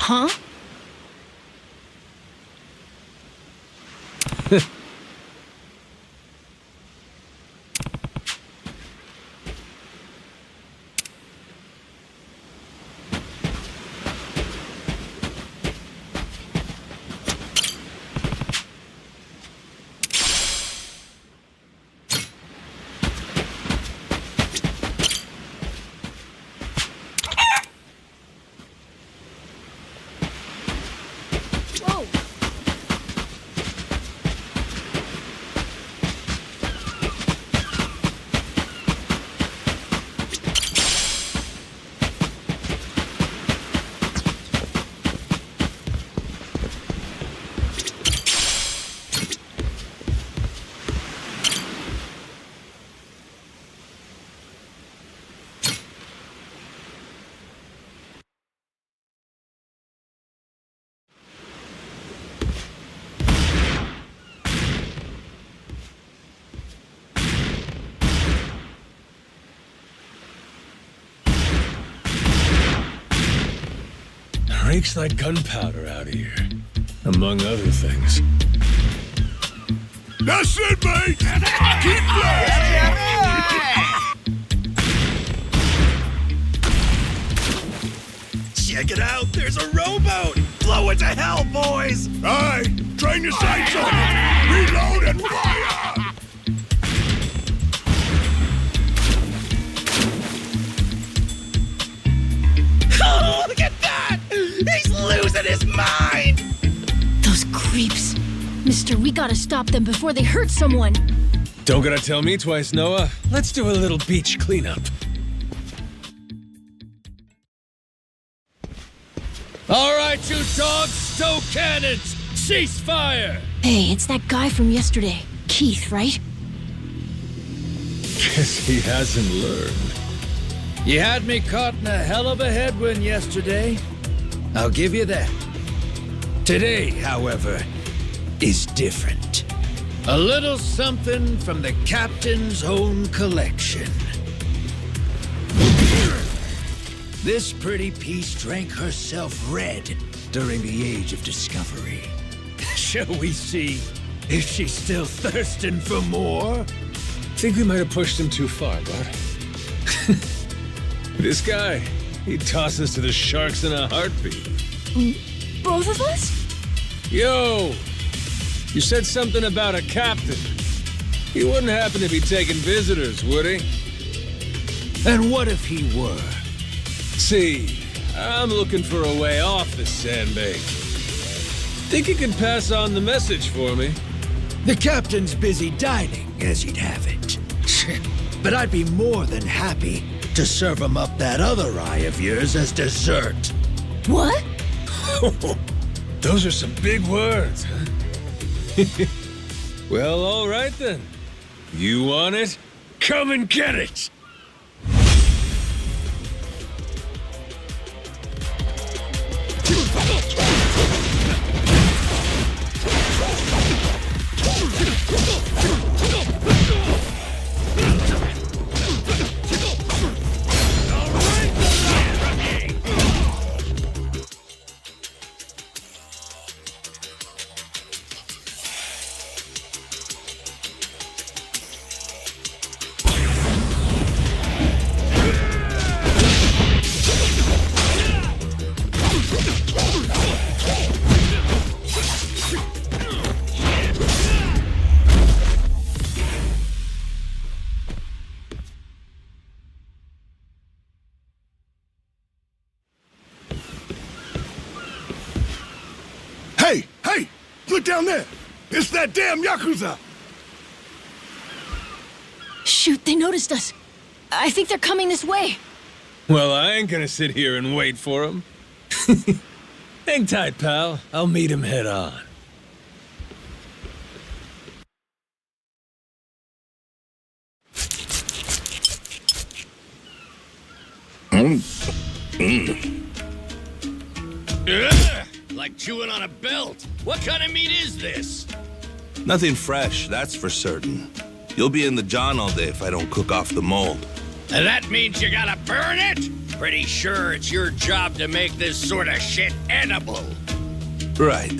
Huh? breaks like gunpowder out here, among other things. That's it, mate! Keep Check it out! There's a rowboat! Blow it to hell, boys! Aye, train your sights on it! Reload and fire! Oh, look at that! He's losing his mind! Those creeps. Mister, we gotta stop them before they hurt someone. Don't gotta tell me twice, Noah. Let's do a little beach cleanup. All right, you dogs, stow cannons! Cease fire! Hey, it's that guy from yesterday. Keith, right? Guess he hasn't learned. You had me caught in a hell of a headwind yesterday. I'll give you that. Today, however, is different. A little something from the captain's own collection. This pretty piece drank herself red during the Age of Discovery. Shall we see if she's still thirsting for more? Think we might have pushed him too far, bud. This guy, he'd toss us to the sharks in a heartbeat. Both of us? Yo! You said something about a captain. He wouldn't happen to be taking visitors, would he? And what if he were? See, I'm looking for a way off this sandbank. Think you could pass on the message for me? The captain's busy dining, as he'd have it. But I'd be more than happy to serve him up that other eye of yours as dessert. What? Those are some big words, huh? Well, all right then. You want it? Come and get it! Hey! Look down there! It's that damn Yakuza! Shoot, they noticed us. I think they're coming this way. Well, I ain't gonna sit here and wait for him. Hang tight, pal. I'll meet him head on. Ugh, like chewing on a belt. What kind of meat is this? Nothing fresh, that's for certain. You'll be in the John all day if I don't cook off the mold. And that means you gotta burn it? Pretty sure it's your job to make this sort of shit edible. Right.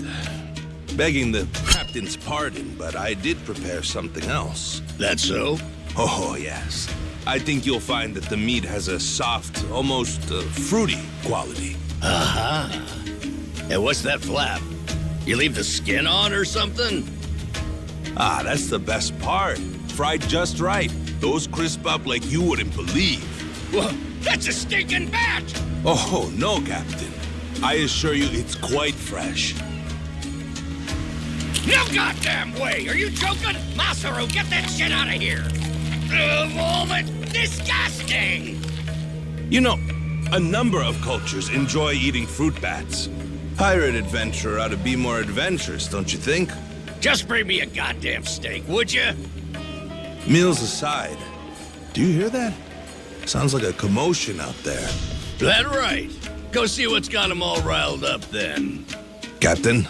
Begging the captain's pardon, but I did prepare something else. That so? Oh, yes. I think you'll find that the meat has a soft, almost fruity quality. Uh-huh. And what's that flap? You leave the skin on or something? Ah, that's the best part. Fried just right. Those crisp up like you wouldn't believe. Well, that's a stinking bat! Oh, no, Captain. I assure you it's quite fresh. No goddamn way! Are you joking? Masaru, get that shit out of here! Disgusting! You know, a number of cultures enjoy eating fruit bats. Pirate adventurer ought to be more adventurous, don't you think? Just bring me a goddamn steak, would you? Meals aside, do you hear that? Sounds like a commotion out there. That right. Go see what's got them all riled up then. Captain?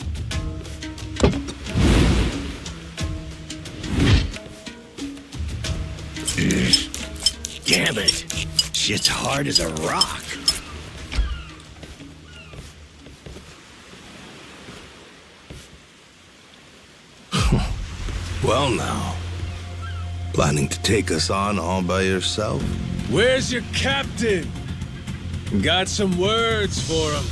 Damn it. Shit's hard as a rock. Well now, planning to take us on all by yourself? Where's your captain? Got some words for him.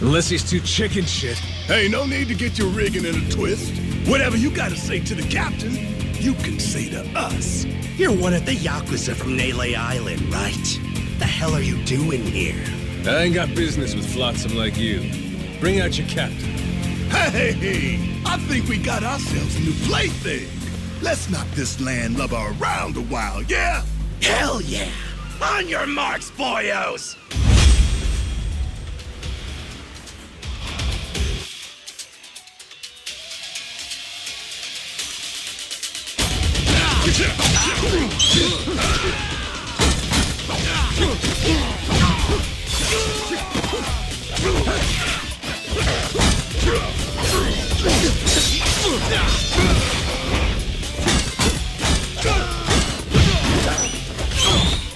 Unless he's too chicken shit. Hey, no need to get your rigging in a twist. Whatever you gotta say to the captain, you can say to us. You're one of the Yakuza from Nele Island, right? The hell are you doing here? I ain't got business with flotsam like you. Bring out your captain. Hey, I think we got ourselves a new plaything. Let's knock this landlubber around a while, yeah? Hell yeah! On your marks, boyos!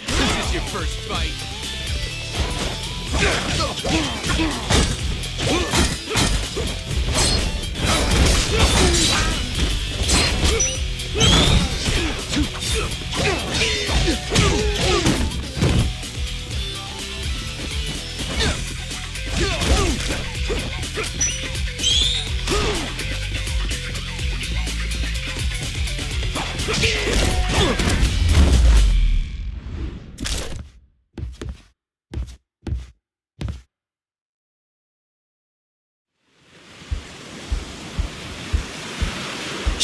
This is your first fight.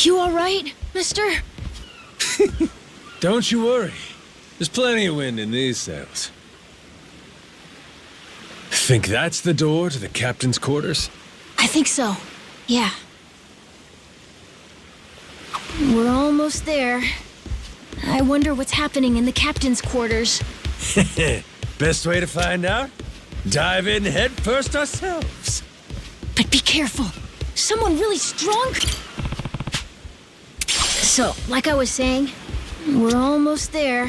You all right, mister? Don't you worry. There's plenty of wind in these sails. Think that's the door to the captain's quarters? I think so. Yeah. We're almost there. I wonder what's happening in the captain's quarters. Best way to find out? Dive in head first ourselves. But be careful. Someone really strong? So, like I was saying, we're almost there.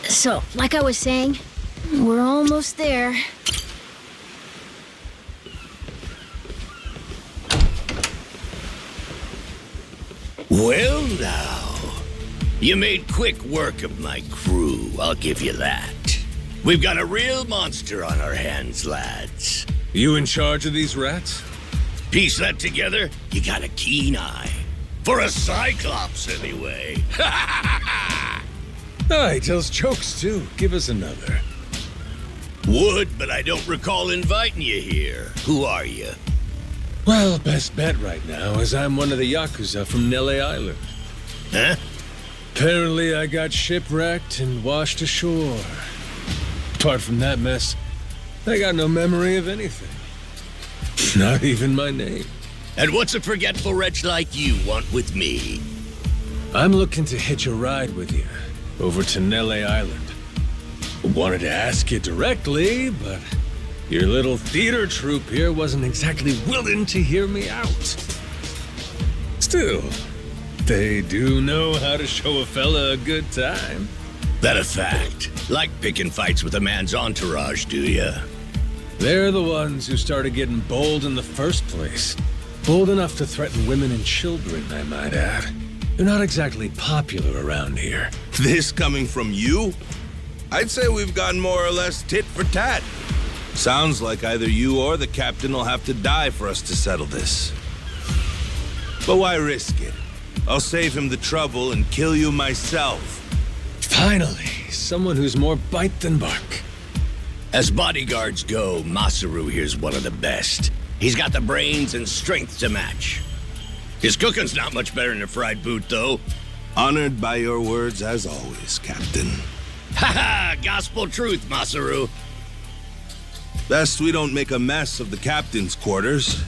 So, like I was saying, we're almost there. Well now, you made quick work of my crew, I'll give you that. We've got a real monster on our hands, lads. You in charge of these rats? Piece that together, you got a keen eye. For a Cyclops, anyway. Oh, he tells jokes too. Give us another. Would, but I don't recall inviting you here. Who are you? Well, best bet right now is I'm one of the Yakuza from Nele Island. Huh? Apparently I got shipwrecked and washed ashore. Apart from that mess, I got no memory of anything. Not even my name. And what's a forgetful wretch like you want with me? I'm looking to hitch a ride with you over to Nele Island. Wanted to ask you directly, but your little theater troupe here wasn't exactly willing to hear me out. Still, they do know how to show a fella a good time. That a fact? Like picking fights with a man's entourage, do ya? They're the ones who started getting bold in the first place. Bold enough to threaten women and children, I might add. They're not exactly popular around here. This coming from you? I'd say we've gone more or less tit for tat. Sounds like either you or the captain will have to die for us to settle this. But why risk it? I'll save him the trouble and kill you myself. Finally, someone who's more bite than bark. As bodyguards go, Masaru here's one of the best. He's got the brains and strength to match. His cooking's not much better than a fried boot, though. Honored by your words as always, Captain. Ha-ha! Gospel truth, Masaru. Best we don't make a mess of the captain's quarters.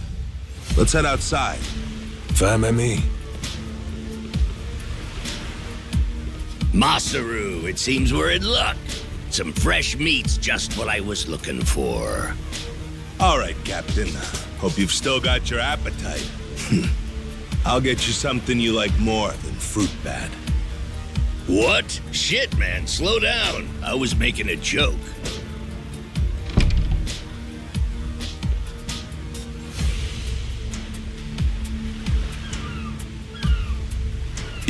Let's head outside. Fine by me. Masaru, it seems we're in luck. Some fresh meat's just what I was looking for. All right, Captain. Hope you've still got your appetite. I'll get you something you like more than fruit bat. What? Shit, man, slow down. I was making a joke.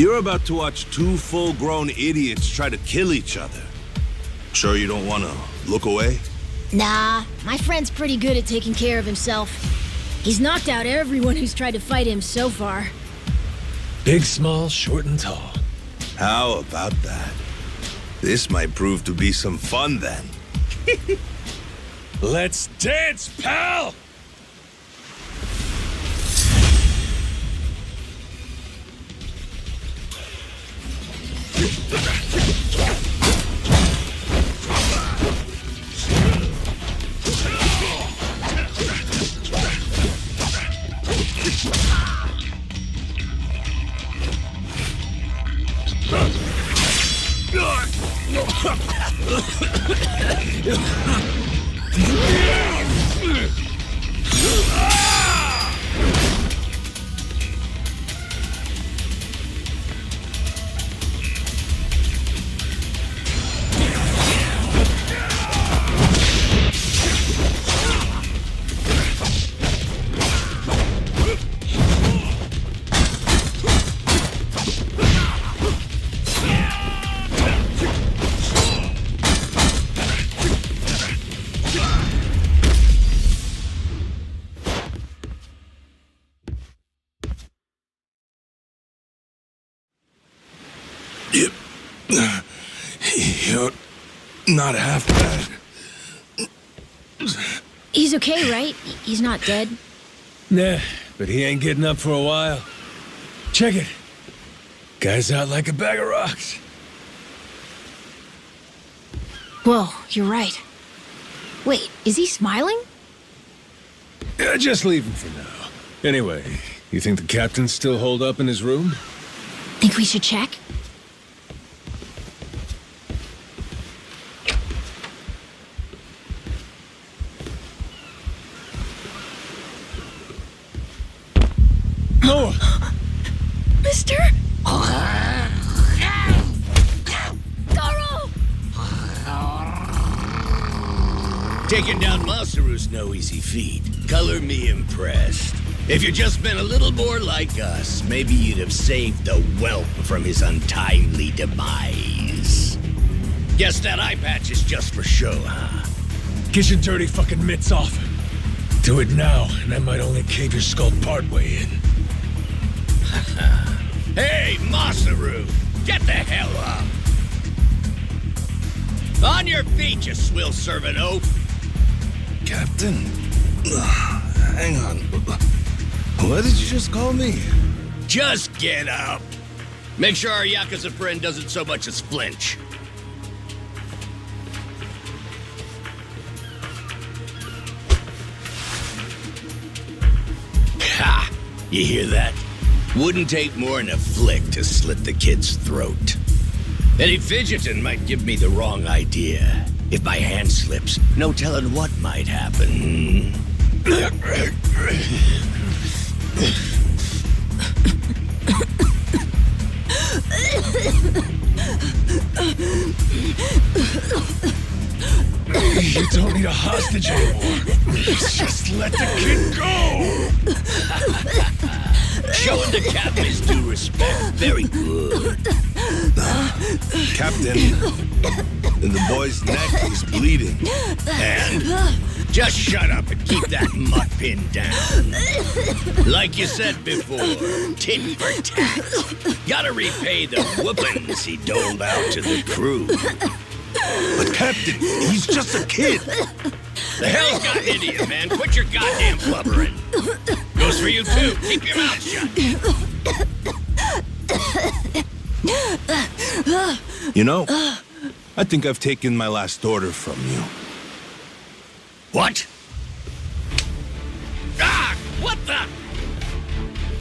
You're about to watch two full-grown idiots try to kill each other. Sure you don't want to look away? Nah, my friend's pretty good at taking care of himself. He's knocked out everyone who's tried to fight him so far. Big, small, short, and tall. How about that? This might prove to be some fun then. Let's dance, pal! You're not half bad. He's okay, right? He's not dead? Nah, but he ain't getting up for a while. Check it. Guy's out like a bag of rocks. Whoa, you're right. Wait, is he smiling? Yeah, just leave him for now. Anyway, you think the captain's still holed up in his room? Think we should check? No! Mister? Garo! Taking down Masaru's no easy feat. Color me impressed. If you'd just been a little more like us, maybe you'd have saved the whelp from his untimely demise. Guess that eye patch is just for show, huh? Get your dirty fucking mitts off. Do it now, and I might only cave your skull partway in. Hey, Masaru! Get the hell up! On your feet, you swill servant oaf! Captain? Hang on. What did you just call me? Just get up! Make sure our Yakuza friend doesn't so much as flinch. Ha! You hear that? Wouldn't take more than a flick to slit the kid's throat. Any fidgeting might give me the wrong idea. If my hand slips, no telling what might happen. You don't need a hostage anymore. Just let the kid go! Showing the captain his due respect. Very good. Captain, the boy's neck is bleeding. And just shut up and keep that mutt pinned down. Like you said before, tit for tat. Gotta repay the whoopings he doled out to the crew. But Captain, he's just a kid. The hell's gotten into you, man? Quit your goddamn blubbering. Goes for you, too. Keep your mouth shut. You know, I think I've taken my last order from you. What? Ah! What the?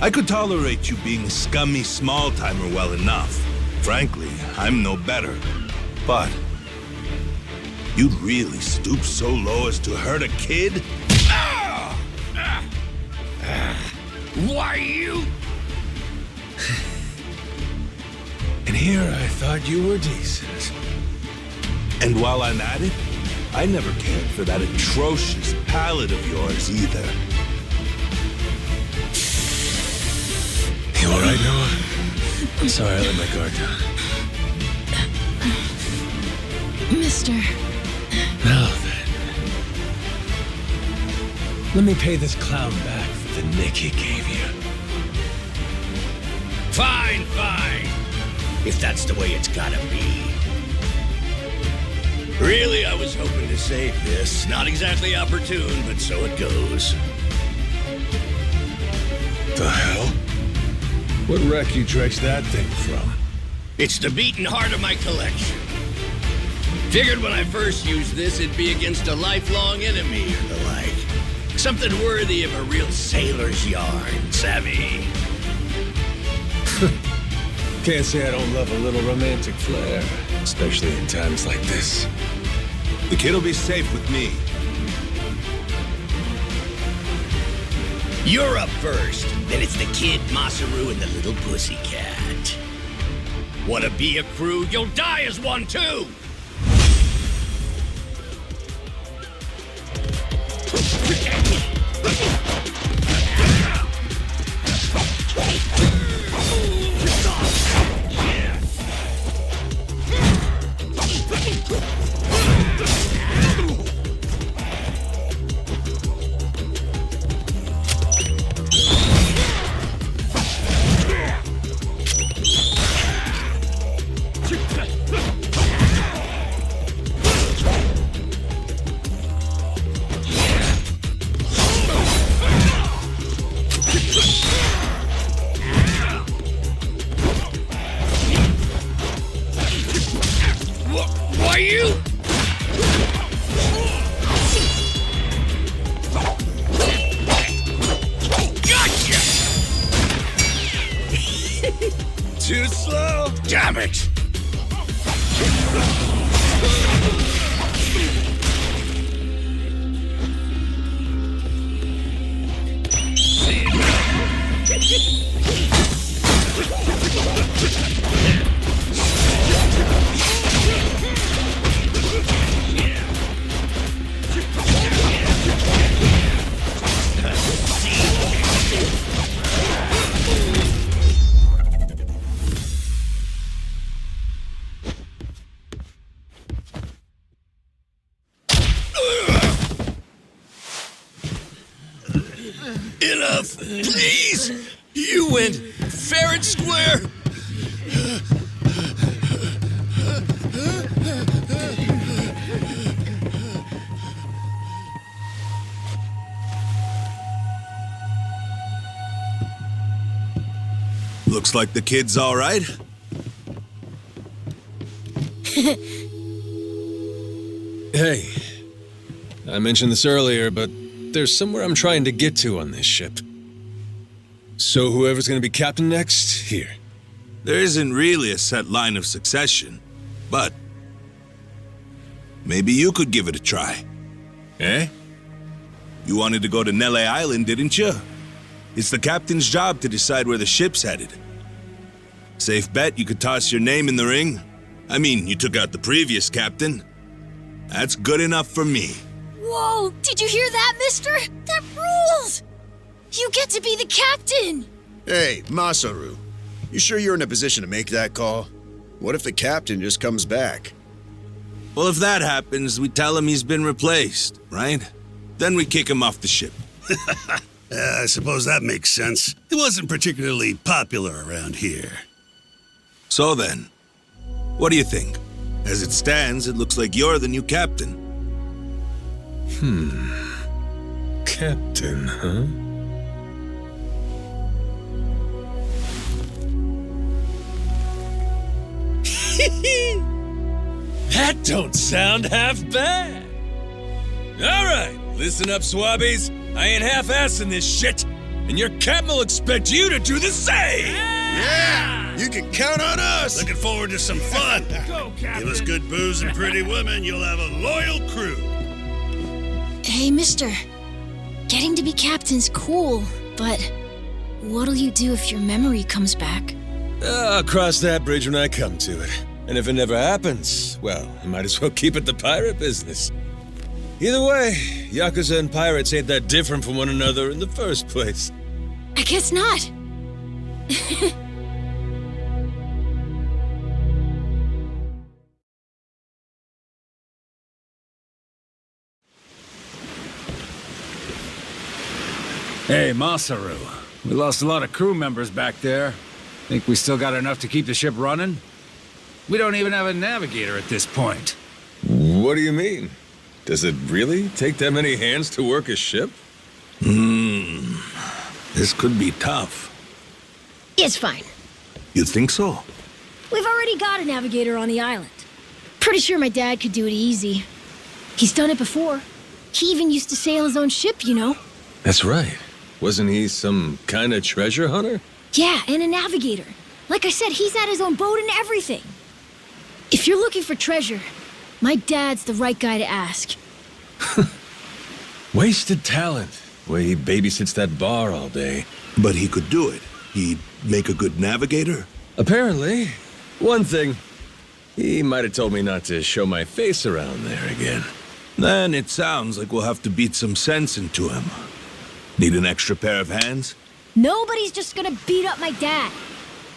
I could tolerate you being a scummy small-timer well enough. Frankly, I'm no better. But you'd really stoop so low as to hurt a kid? Why you? And here I thought you were decent. And while I'm at it, I never cared for that atrocious palate of yours either. You all right, Noah? Sorry, I let my guard down. Mister. Now then. Let me pay this clown back for the nick he gave you. Fine, fine. If that's the way it's gotta be. Really, I was hoping to save this. Not exactly opportune, but so it goes. The hell? What wreck you dredged that thing from? It's the beating heart of my collection. Figured when I first used this, it'd be against a lifelong enemy or the like. Something worthy of a real sailor's yarn, savvy? Can't say I don't love a little romantic flair, especially in times like this. The kid'll be safe with me. You're up first. Then it's the kid, Masaru, and the little pussycat. Wanna be a crew? You'll die as one, too! Why you? Gotcha! Too slow? Damn it! Enough, please! You went fair and square! Looks like the kid's all right. Hey, I mentioned this earlier, but there's somewhere I'm trying to get to on this ship. So whoever's gonna be captain next, here. There isn't really a set line of succession, but maybe you could give it a try. Eh? You wanted to go to Nele Island, didn't you? It's the captain's job to decide where the ship's headed. Safe bet you could toss your name in the ring. I mean, you took out the previous captain. That's good enough for me. Whoa! Did you hear that, mister? That rules! You get to be the captain! Hey, Masaru. You sure you're in a position to make that call? What if the captain just comes back? Well, if that happens, we tell him he's been replaced, right? Then we kick him off the ship. I suppose that makes sense. He wasn't particularly popular around here. So then, what do you think? As it stands, it looks like you're the new captain. Captain, huh? That don't sound half bad. All right, listen up, swabbies. I ain't half-assing this shit, and your captain will expect you to do the same. Yeah! You can count on us! Looking forward to some fun. Go, Captain! Give us good booze and pretty women, you'll have a loyal crew. Hey, mister. Getting to be captain's cool, but what'll you do if your memory comes back? I'll cross that bridge when I come to it. And if it never happens, well, I might as well keep it the pirate business. Either way, Yakuza and pirates ain't that different from one another in the first place. I guess not. Hey, Masaru. We lost a lot of crew members back there. Think we still got enough to keep the ship running? We don't even have a navigator at this point. What do you mean? Does it really take that many hands to work a ship? This could be tough. It's fine. You think so? We've already got a navigator on the island. Pretty sure my dad could do it easy. He's done it before. He even used to sail his own ship, you know? That's right. Wasn't he some kind of treasure hunter? Yeah, and a navigator. Like I said, he's had his own boat and everything. If you're looking for treasure, my dad's the right guy to ask. Wasted talent. Way he babysits that bar all day. But he could do it. He'd make a good navigator. Apparently. One thing. He might have told me not to show my face around there again. Then it sounds like we'll have to beat some sense into him. Need an extra pair of hands? Nobody's just gonna beat up my dad.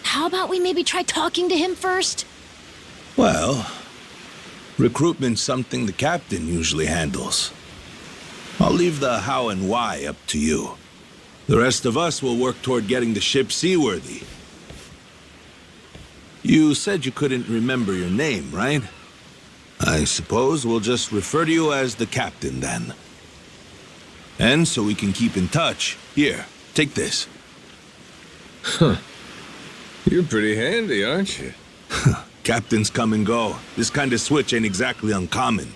How about we maybe try talking to him first? Well, recruitment's something the captain usually handles. I'll leave the how and why up to you. The rest of us will work toward getting the ship seaworthy. You said you couldn't remember your name, right? I suppose we'll just refer to you as the captain then. And so we can keep in touch, here, take this. Huh. You're pretty handy, aren't you? Captains come and go. This kind of switch ain't exactly uncommon.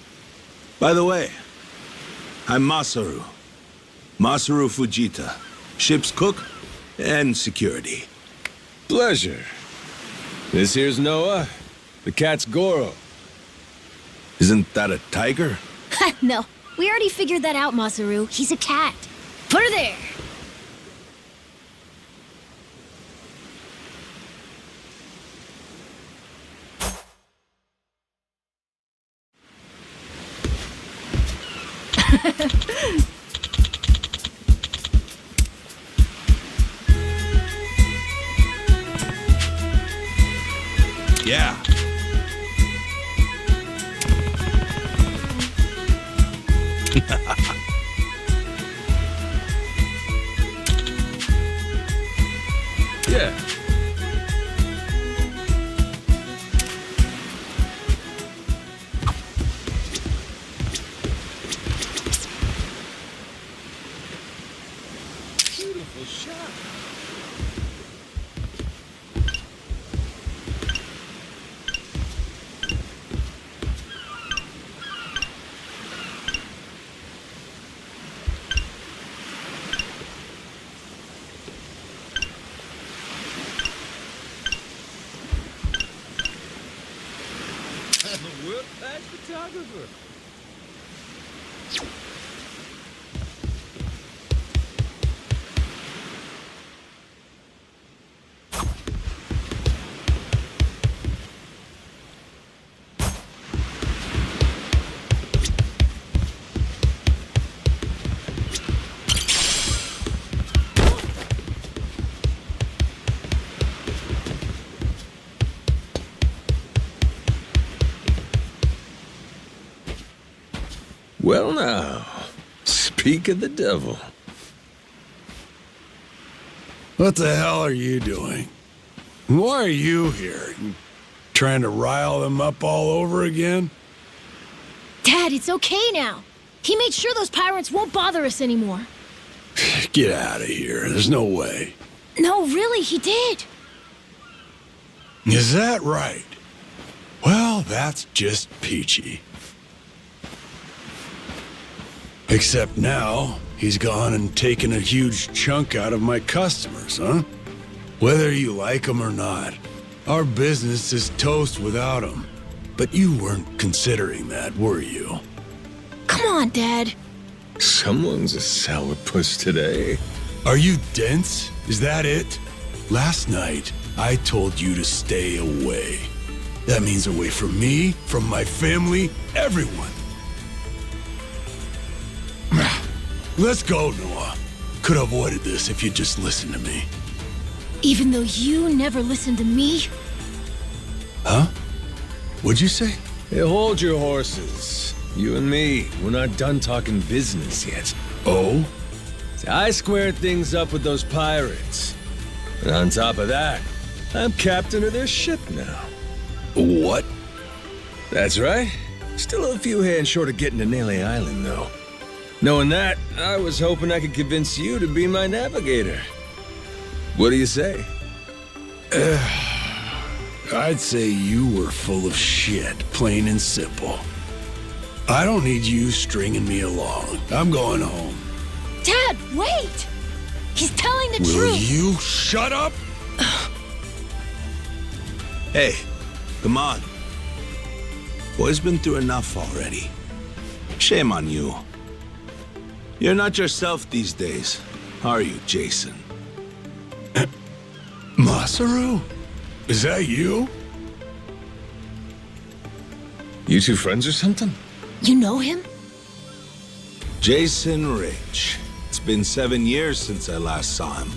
By the way, I'm Masaru. Masaru Fujita. Ship's cook and security. Pleasure. This here's Noah. The cat's Goro. Isn't that a tiger? No, we already figured that out, Masaru. He's a cat. Put her there. Yeah. Yeah. Beautiful shot. I'm a world-class photographer. Well now, speak of the devil. What the hell are you doing? Why are you here? You trying to rile them up all over again? Dad, it's okay now. He made sure those pirates won't bother us anymore. Get out of here. There's no way. No, really, he did. Is that right? Well, that's just peachy. Except now, he's gone and taken a huge chunk out of my customers, huh? Whether you like them or not, our business is toast without him. But you weren't considering that, were you? Come on, Dad. Someone's a sourpuss today. Are you dense? Is that it? Last night, I told you to stay away. That means away from me, from my family, everyone. Let's go, Noah. Could have avoided this if you'd just listened to me. Even though you never listened to me? Huh? What'd you say? Hey, hold your horses. You and me, we're not done talking business yet. Oh? See, I squared things up with those pirates. And on top of that, I'm captain of their ship now. What? That's right. Still a few hands short of getting to Nele Island, though. Knowing that, I was hoping I could convince you to be my navigator. What do you say? I'd say you were full of shit, plain and simple. I don't need you stringing me along. I'm going home. Dad, wait! He's telling the Will truth! you shut up? Hey, come on. Boy's been through enough already. Shame on you. You're not yourself these days, are you, Jason? Masaru? Is that you? You two friends or something? You know him? Jason Rich. It's been 7 years since I last saw him.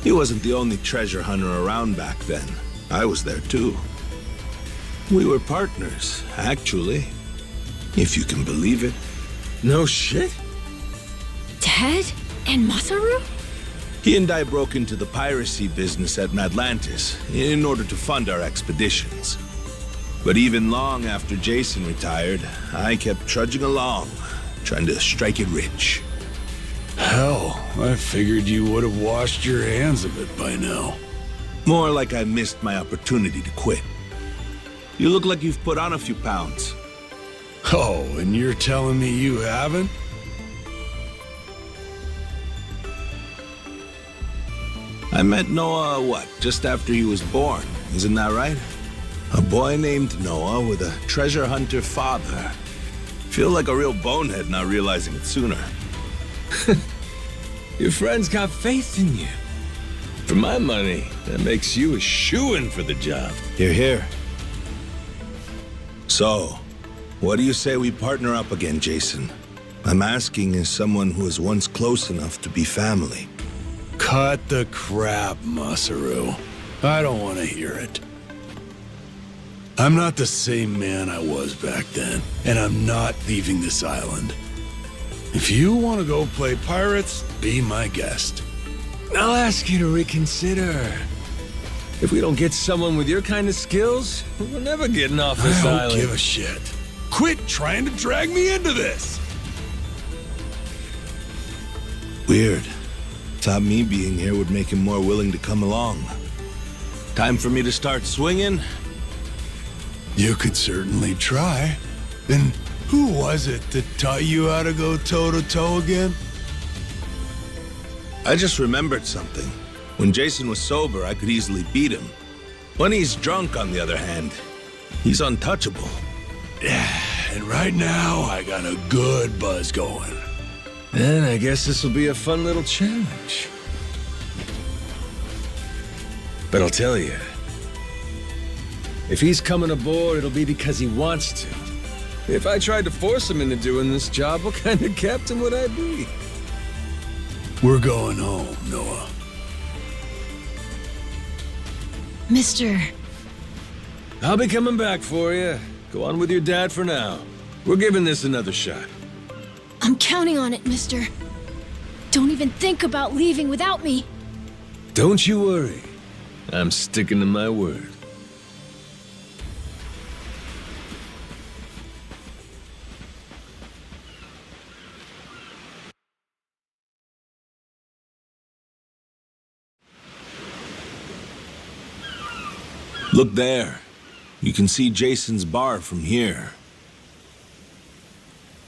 He wasn't the only treasure hunter around back then. I was there too. We were partners, actually. If you can believe it. No shit? Dad? And Masaru? He and I broke into the piracy business at Madlantis in order to fund our expeditions. But even long after Jason retired, I kept trudging along, trying to strike it rich. Hell, I figured you would have washed your hands of it by now. More like I missed my opportunity to quit. You look like you've put on a few pounds. Oh, and you're telling me you haven't? I met Noah, just after he was born, isn't that right? A boy named Noah with a treasure hunter father. Feel like a real bonehead not realizing it sooner. Your friends got faith in you. For my money, that makes you a shoo-in for the job. Hear, hear. So, what do you say we partner up again, Jason? I'm asking as someone who was once close enough to be family. Cut the crap, Masaru. I don't want to hear it. I'm not the same man I was back then, and I'm not leaving this island. If you want to go play pirates, be my guest. I'll ask you to reconsider. If we don't get someone with your kind of skills, we're never getting off this I island. don't give a shit. Quit trying to drag me into this! Weird. Thought me being here would make him more willing to come along. Time for me to start swinging? You could certainly try. And who was it that taught you how to go toe-to-toe again? I just remembered something. When Jason was sober, I could easily beat him. When he's drunk, on the other hand, he's untouchable. Yeah, and right now, I got a good buzz going. Then I guess this will be a fun little challenge. But I'll tell you, if he's coming aboard, it'll be because he wants to. If I tried to force him into doing this job, what kind of captain would I be? We're going home, Noah. Mister, I'll be coming back for you. Go on with your dad for now. We're giving this another shot. I'm counting on it, mister. Don't even think about leaving without me. Don't you worry. I'm sticking to my word. Look there. You can see Jason's bar from here.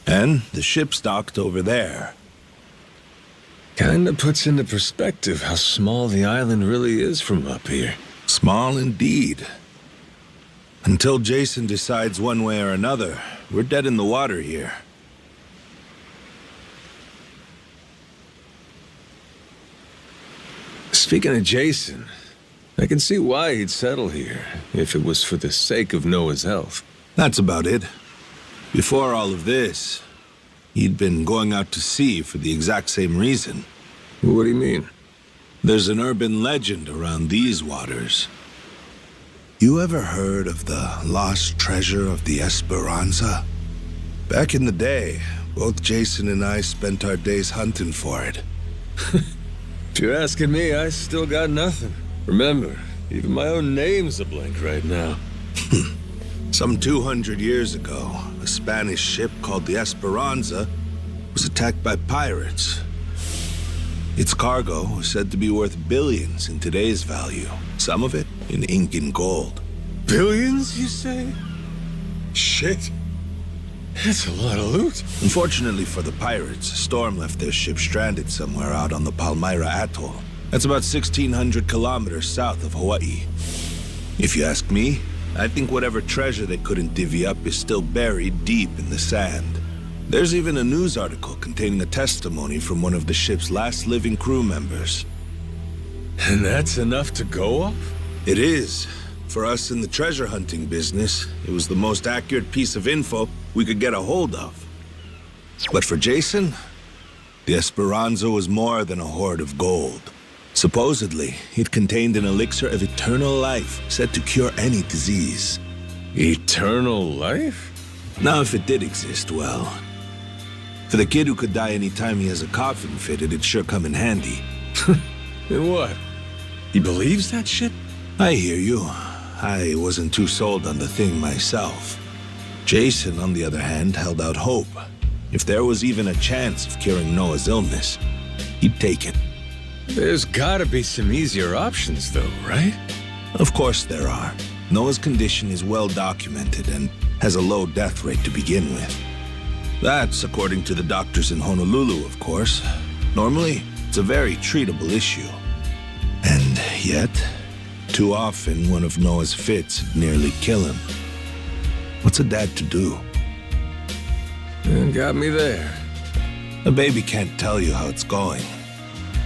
And the ship's docked over there. Kinda puts into perspective how small the island really is from up here. Small indeed. Until Jason decides one way or another, we're dead in the water here. Speaking of Jason, I can see why he'd settle here, if it was for the sake of Noah's health. That's about it. Before all of this, he'd been going out to sea for the exact same reason. What do you mean? There's an urban legend around these waters. You ever heard of the lost treasure of the Esperanza? Back in the day, Both Jason and I spent our days hunting for it. If you're asking me, I still got nothing. Remember, even my own name's a blank right now. Some 200 years ago, a Spanish ship called the Esperanza was attacked by pirates. Its cargo was said to be worth billions in today's value, some of it in ink and gold. Billions, you say? Shit. That's a lot of loot. Unfortunately for the pirates, a storm left their ship stranded somewhere out on the Palmyra Atoll. That's about 1,600 kilometers south of Hawaii. If you ask me, I think whatever treasure they couldn't divvy up is still buried deep in the sand. There's even a news article containing a testimony from one of the ship's last living crew members. And that's enough to go off? It is. For us in the treasure hunting business, it was the most accurate piece of info we could get a hold of. But for Jason, the Esperanza was more than a hoard of gold. Supposedly, it contained an elixir of eternal life, said to cure any disease. Eternal life? Now, if it did exist, well, for the kid who could die any time he has a coffin fitted, it'd sure come in handy. And what? He believes that shit? I hear you. I wasn't too sold on the thing myself. Jason, on the other hand, held out hope. If there was even a chance of curing Noah's illness, he'd take it. There's gotta be some easier options, though, right? Of course there are. Noah's condition is well documented and has a low death rate to begin with. That's according to the doctors in Honolulu, of course. Normally, it's a very treatable issue. And yet, too often one of Noah's fits would nearly kill him. What's a dad to do? Got me there. A baby can't tell you how it's going.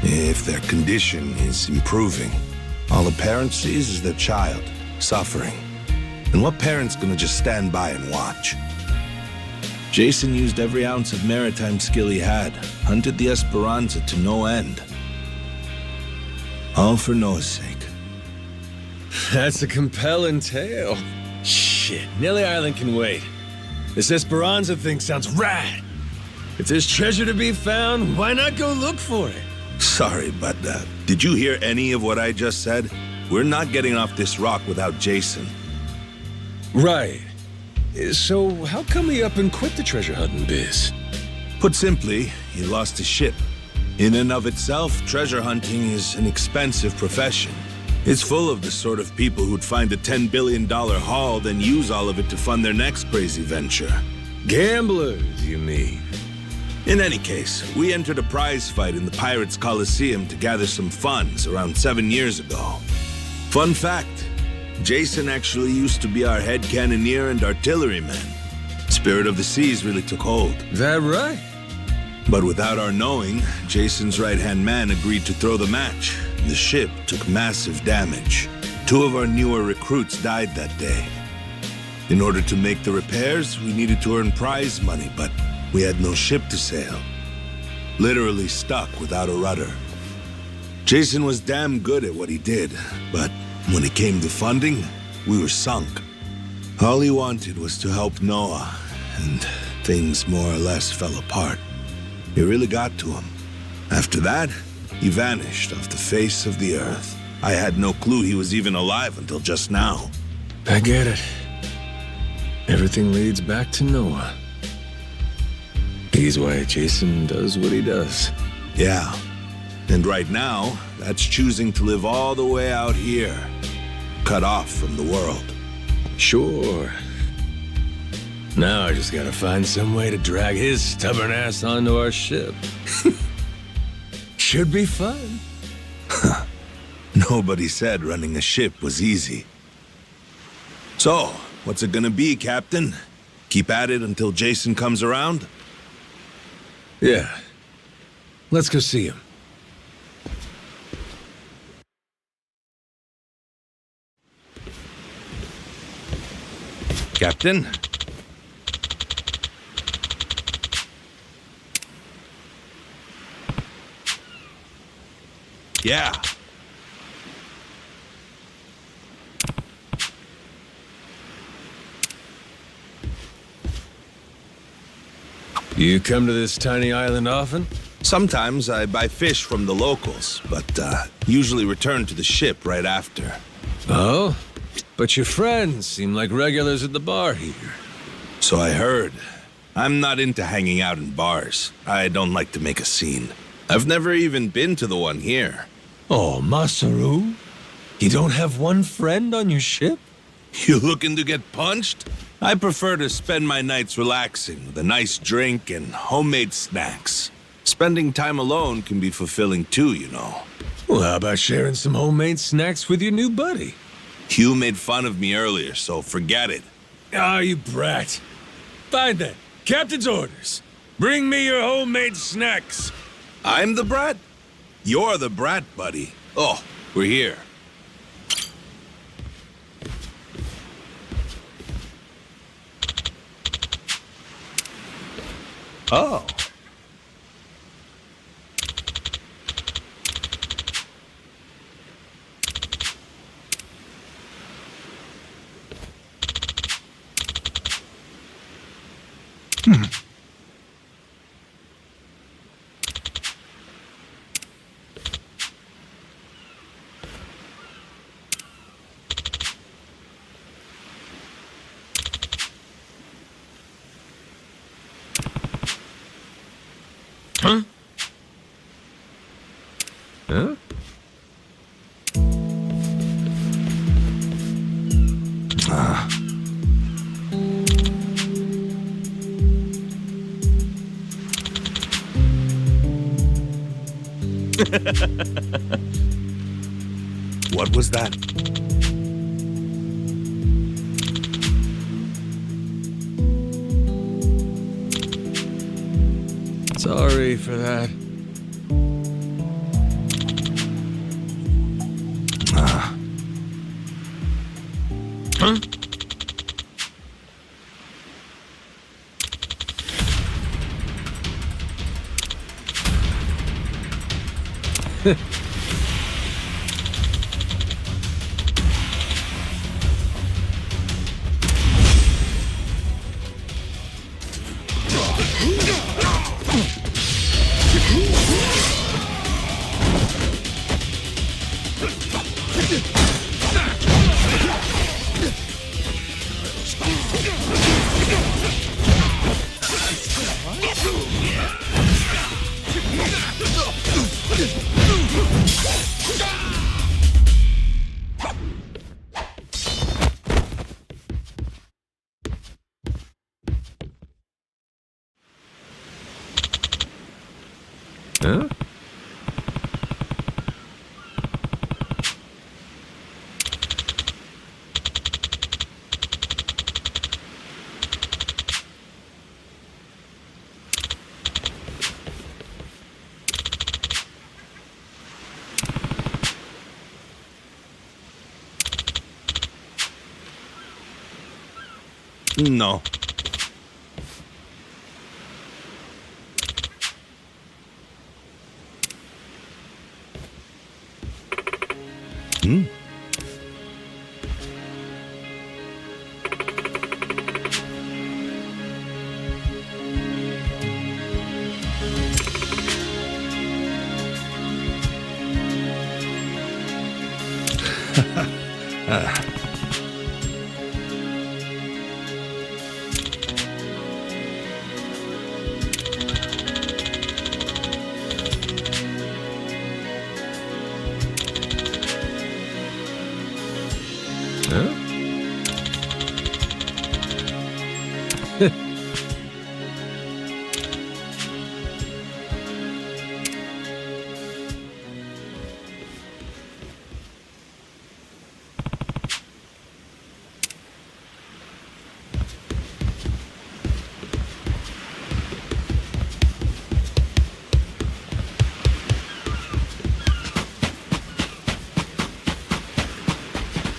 If their condition is improving, all a parent sees is their child suffering. And what parent's gonna just stand by and watch? Jason used every ounce of maritime skill he had, hunted the Esperanza to no end. All for Noah's sake. That's a compelling tale. Shit, Nelly Island can wait. This Esperanza thing sounds rad. If there's treasure to be found, why not go look for it? Sorry, but did you hear any of what I just said? We're not getting off this rock without Jason. Right. So how come he up and quit the treasure hunting biz? Put simply, he lost his ship. In and of itself, treasure hunting is an expensive profession. It's full of the sort of people who'd find a $10 billion haul, then use all of it to fund their next crazy venture. Gamblers, you mean? In any case, we entered a prize fight in the Pirates Coliseum to gather some funds around 7 years ago. Fun fact, Jason actually used to be our head cannoneer and artilleryman. Spirit of the Seas really took hold. That right? But without our knowing, Jason's right-hand man agreed to throw the match. The ship took massive damage. 2 of our newer recruits died that day. In order to make the repairs, we needed to earn prize money, but we had no ship to sail. Literally stuck without a rudder. Jason was damn good at what he did, but when it came to funding, we were sunk. All he wanted was to help Noah, and things more or less fell apart. It really got to him. After that, he vanished off the face of the earth. I had no clue he was even alive until just now. I get it. Everything leads back to Noah. He's why Jason does what he does. Yeah. And right now, that's choosing to live all the way out here, cut off from the world. Sure. Now I just gotta find some way to drag his stubborn ass onto our ship. Should be fun. Nobody said running a ship was easy. So, what's it gonna be, Captain? Keep at it until Jason comes around? Yeah. Let's go see him. Captain? Yeah. You come to this tiny island often? Sometimes I buy fish from the locals, but usually return to the ship right after. Oh? But your friends seem like regulars at the bar here. So I heard. I'm not into hanging out in bars. I don't like to make a scene. I've never even been to the one here. Oh, Masaru? You don't have one friend on your ship? You looking to get punched? I prefer to spend my nights relaxing with a nice drink and homemade snacks. Spending time alone can be fulfilling too, you know. Well, how about sharing some homemade snacks with your new buddy? You made fun of me earlier, so forget it. Ah, you brat. Fine then. Captain's orders. Bring me your homemade snacks. I'm the brat? You're the brat, buddy. Oh, we're here. Oh. Huh? Huh? What was that? Sorry for that. Huh? Huh? No. Hmm? Huh?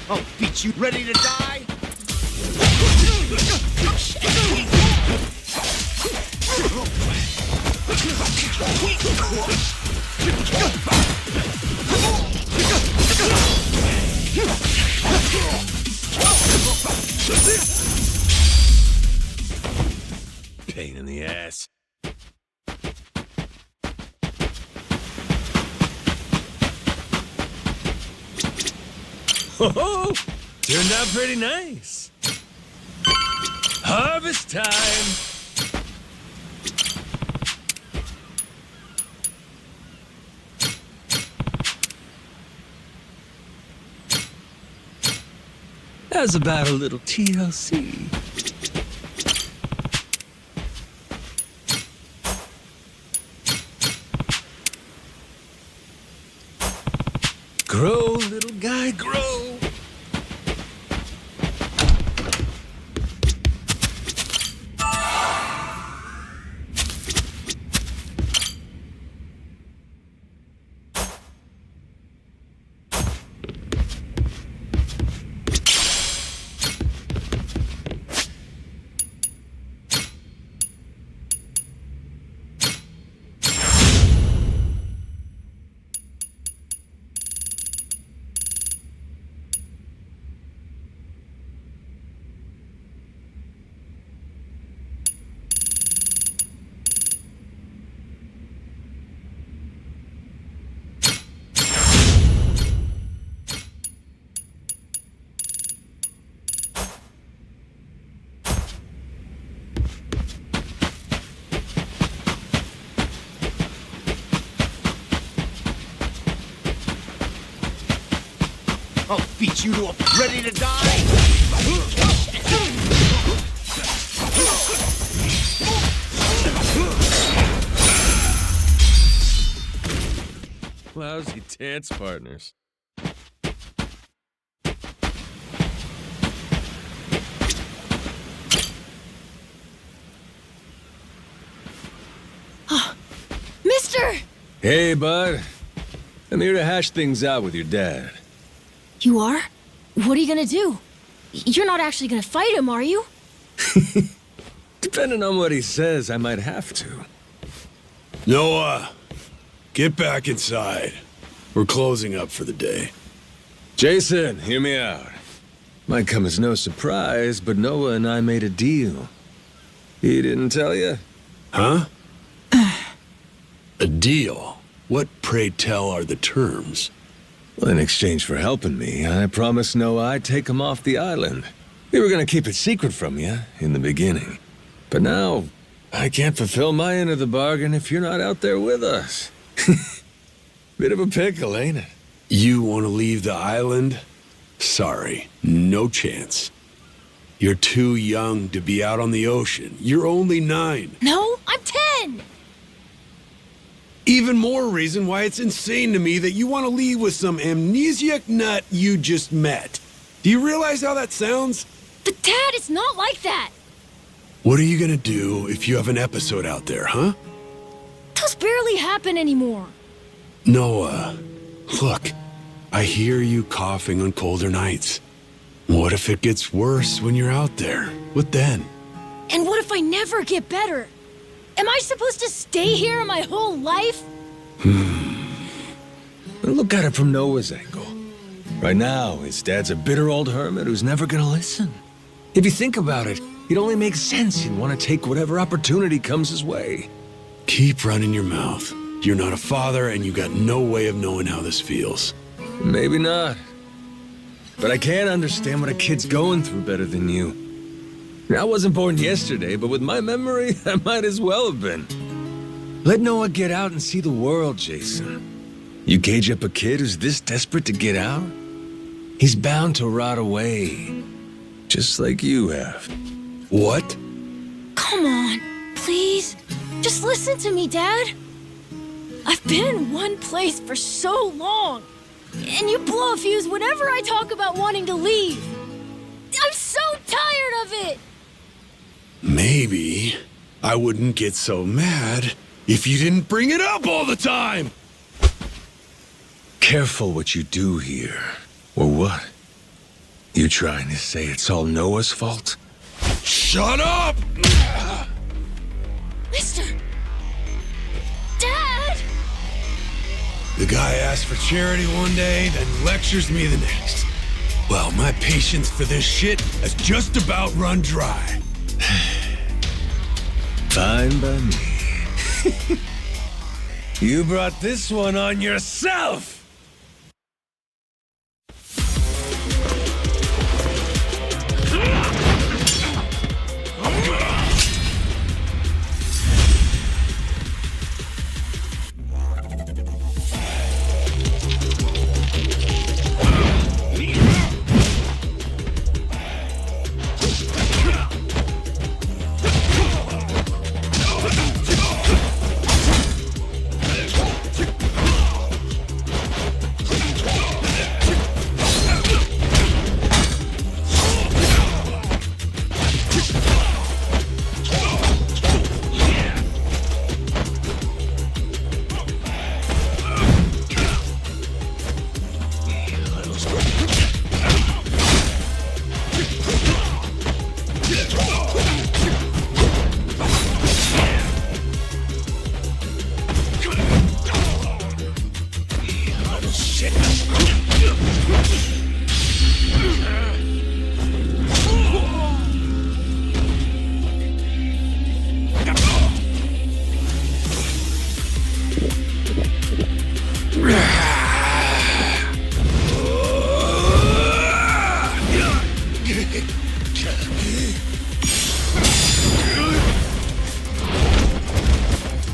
Oh, bitch, you ready to die? Pain in the ass. Oh, turned out pretty nice. Harvest time. How's about a little TLC? Grow, little guy, grow. I'll beat you to a ready to die. Lousy dance partners. Mister! Hey, bud. I'm here to hash things out with your dad. You are? What are you gonna do? You're not actually gonna fight him, are you? Depending on what he says, I might have to. Noah, get back inside. We're closing up for the day. Jason, hear me out. Might come as no surprise, but Noah and I made a deal. He didn't tell you? Huh? A deal? What, pray tell, are the terms? Well, in exchange for helping me, I promised Noah I'd take him off the island. We were gonna keep it secret from you in the beginning. But now, I can't fulfill my end of the bargain if you're not out there with us. Bit of a pickle, ain't it? You want to leave the island? Sorry, no chance. You're too young to be out on the ocean. You're only 9. No, I'm 10! Even more reason why it's insane to me that you want to leave with some amnesiac nut you just met. Do you realize how that sounds? But Dad, it's not like that! What are you gonna do if you have an episode out there, huh? Those barely happen anymore. Noah, look, I hear you coughing on colder nights. What if it gets worse when you're out there? What then? And what if I never get better? Am I supposed to stay here my whole life? Look at it from Noah's angle. Right now, his dad's a bitter old hermit who's never gonna listen. If you think about it, it only makes sense he'd want to take whatever opportunity comes his way. Keep running your mouth. You're not a father, and you got no way of knowing how this feels. Maybe not. But I can't understand what a kid's going through better than you. I wasn't born yesterday, but with my memory, I might as well have been. Let Noah get out and see the world, Jason. You cage up a kid who's this desperate to get out? He's bound to rot away. Just like you have. What? Come on, please. Just listen to me, Dad. I've been in one place for so long, and you blow a fuse whenever I talk about wanting to leave. I'm so tired of it! Maybe I wouldn't get so mad if you didn't bring it up all the time! Careful what you do here. Or what? You trying to say it's all Noah's fault? Shut up! Mister! Dad! The guy asks for charity one day, then lectures me the next. Well, my patience for this shit has just about run dry. Fine by me. You brought this one on yourself!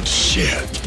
Shit.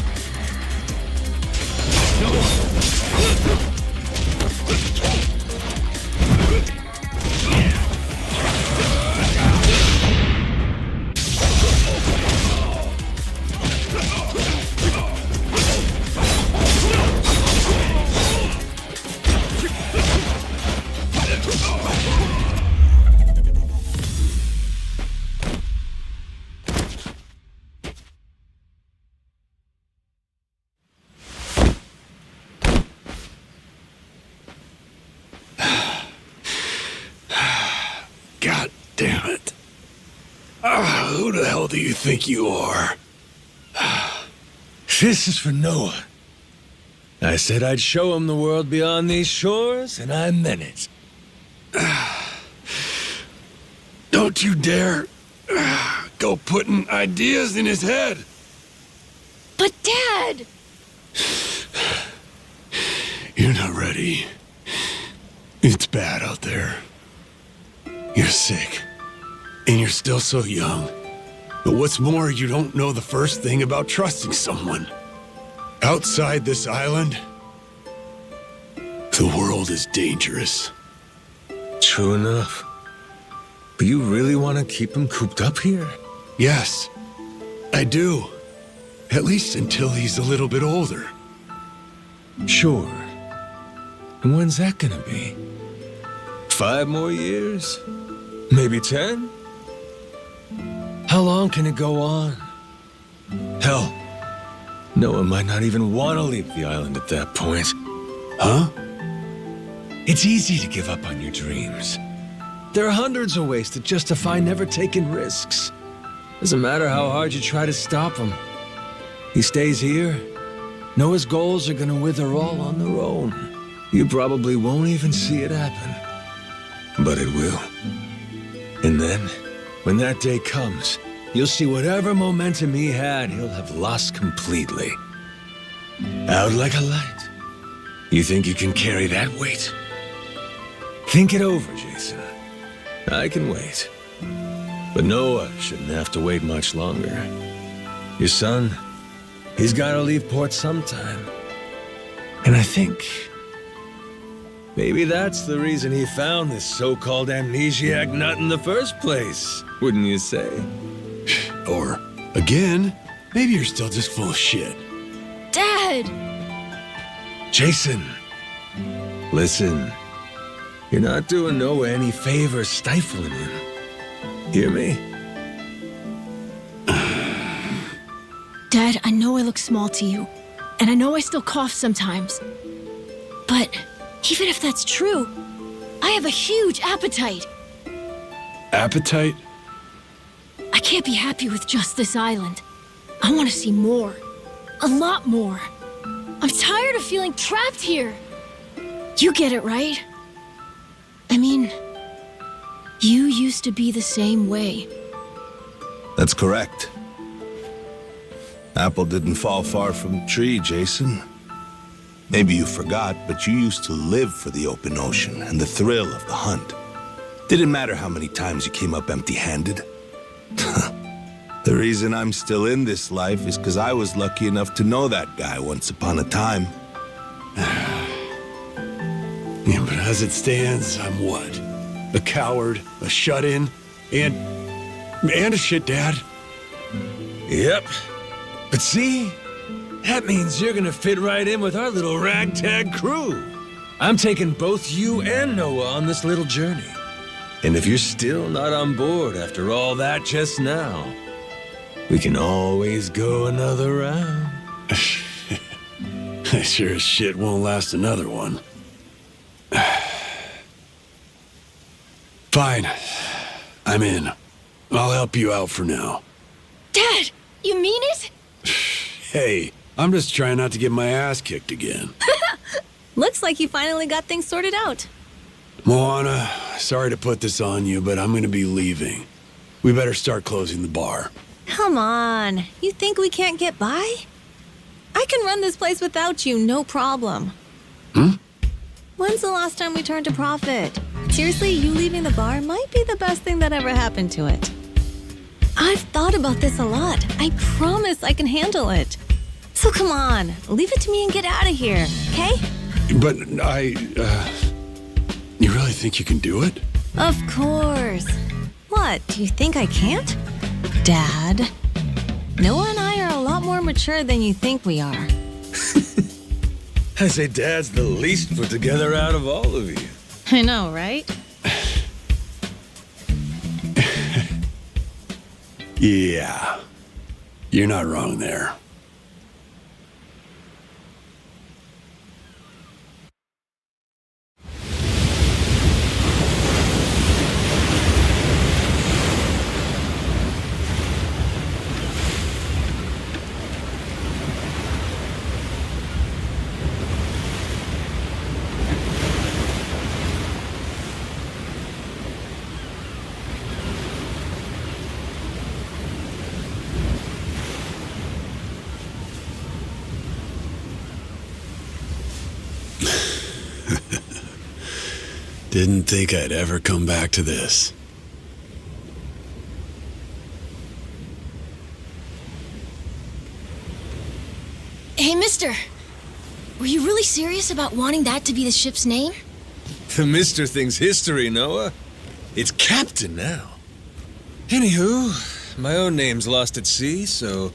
God damn it. Who the hell do you think you are? This is for Noah. I said I'd show him the world beyond these shores, and I meant it. Don't you dare go putting ideas in his head. But Dad! You're not ready. It's bad out there. You're sick. And you're still so young. But what's more, you don't know the first thing about trusting someone. Outside this island, the world is dangerous. True enough. But you really want to keep him cooped up here? Yes, I do. At least until he's a little bit older. Sure. And when's that gonna be? 5 more years? Maybe 10? How long can it go on? Hell, Noah might not even want to leave the island at that point. Huh? It's easy to give up on your dreams. There are hundreds of ways to justify never taking risks. Doesn't matter how hard you try to stop him. He stays here, Noah's goals are gonna wither all on their own. You probably won't even see it happen. But it will. And then, when that day comes, you'll see whatever momentum he had, he'll have lost completely. Out like a light. You think you can carry that weight? Think it over, Jason. I can wait. But Noah shouldn't have to wait much longer. Your son, he's gotta leave port sometime. And I think maybe that's the reason he found this so-called amnesiac nut in the first place, wouldn't you say? Or, again, maybe you're still just full of shit. Dad! Jason, listen. You're not doing Noah any favors stifling him. Hear me? Dad, I know I look small to you, and I know I still cough sometimes. But even if that's true, I have a huge appetite. Appetite? I can't be happy with just this island. I want to see more. A lot more. I'm tired of feeling trapped here. You get it, right? I mean, you used to be the same way. That's correct. Apple didn't fall far from the tree, Jason. Maybe you forgot, but you used to live for the open ocean and the thrill of the hunt. Didn't matter how many times you came up empty-handed. The reason I'm still in this life is because I was lucky enough to know that guy once upon a time. Yeah, but as it stands, I'm what? A coward, a shut-in, and a shit dad. Yep. But see, that means you're gonna fit right in with our little ragtag crew. I'm taking both you and Noah on this little journey. And if you're still not on board after all that just now, we can always go another round. I sure as shit won't last another one. Fine. I'm in. I'll help you out for now. Dad, you mean it? Hey, I'm just trying not to get my ass kicked again. Looks like you finally got things sorted out. Moana, sorry to put this on you, but I'm gonna be leaving. We better start closing the bar. Come on. You think we can't get by? I can run this place without you, no problem. When's the last time we turned a profit? Seriously, you leaving the bar might be the best thing that ever happened to it. I've thought about this a lot. I promise I can handle it. So come on, leave it to me and get out of here, okay? But you really think you can do it? Of course. What, do you think I can't? Dad, Noah and I are a lot more mature than you think we are. I say Dad's the least put together out of all of you. I know, right? Yeah. You're not wrong there. Didn't think I'd ever come back to this. Hey, mister. Were you really serious about wanting that to be the ship's name? The Mister thing's history, Noah. It's Captain now. Anywho, my own name's lost at sea, so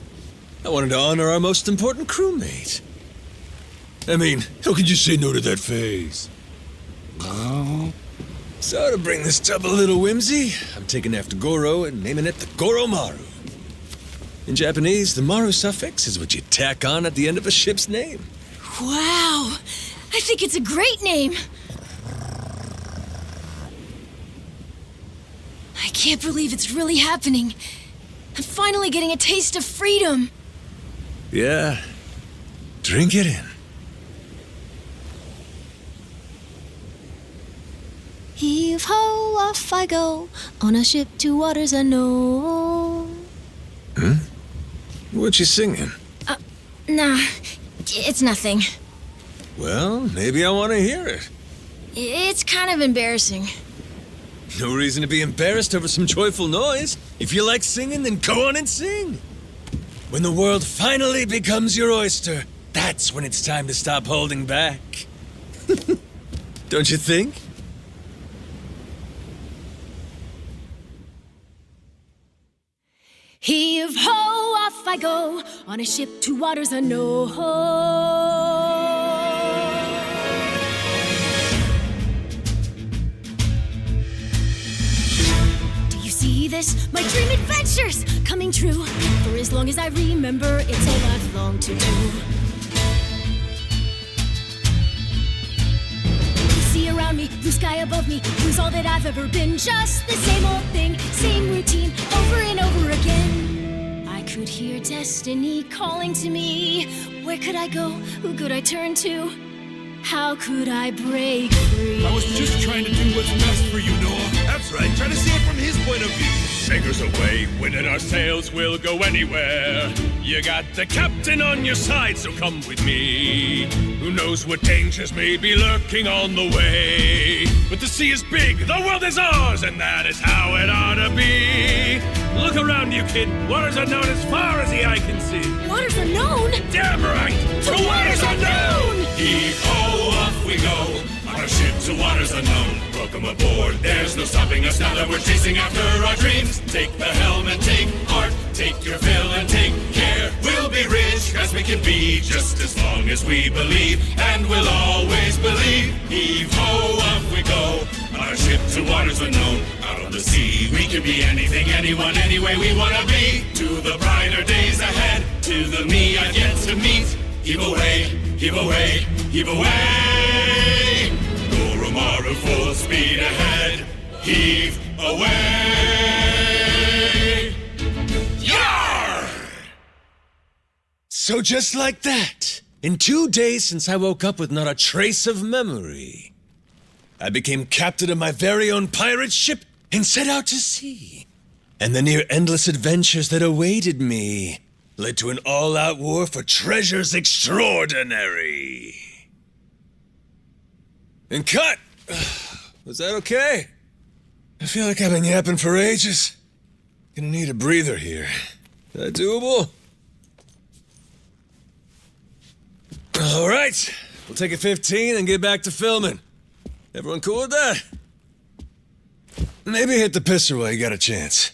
I wanted to honor our most important crewmate. I mean, how could you say no to that face? Oh. So to bring this up a little whimsy, I'm taking after Goro and naming it the Goromaru. In Japanese, the Maru suffix is what you tack on at the end of a ship's name. Wow! I think it's a great name! I can't believe it's really happening. I'm finally getting a taste of freedom. Yeah. Drink it in. Heave ho, off I go, on a ship to waters unknown. What you singing? Nah, it's nothing. Well, maybe I want to hear it. It's kind of embarrassing. No reason to be embarrassed over some joyful noise. If you like singing, then go on and sing. When the world finally becomes your oyster, that's when it's time to stop holding back. Don't you think? Heave ho, off I go, on a ship to waters unknown. Do you see this? My dream adventures coming true. For as long as I remember, it's all I've longed to do. Sea around me, blue sky above me, who's all that I've ever been. Just the same old thing, same routine, over and over again. I could hear destiny calling to me. Where could I go? Who could I turn to? How could I break free? I was just trying to do what's best for you, Noah. That's right, trying to see it from his point of view. Fingers away, winning our sails, we'll go anywhere. You got the captain on your side, so come with me. Who knows what dangers may be lurking on the way. But the sea is big, the world is ours, and that is how it ought to be. Look around you, kid. Waters unknown as far as the eye can see. Waters unknown? Damn right! To waters unknown! Heave-ho, off we go. On our ship to waters unknown. Welcome aboard, there's no stopping us now that we're chasing after our dreams. Take the helm and take heart, take your fill and take care. We'll be rich as we can be, just as long as we believe, and we'll always believe. Heave-ho, off we go. On our ship to waters unknown. Out on the sea, we can be anything, anyone, any way we wanna be. To the brighter days ahead, to the me I've yet to meet. Heave away, heave away, heave away. Goromaru full speed ahead. Heave away. Yar! So just like that, In 2 days since I woke up with not a trace of memory, I became captain of my very own pirate ship and set out to sea. And the near endless adventures that awaited me led to an all-out war for treasures extraordinary. And cut! Was that okay? I feel like I've been yapping for ages. Gonna need a breather here. Is that doable? All right, we'll take a 15 and get back to filming. Everyone cool with that? Maybe hit the pisser while you got a chance.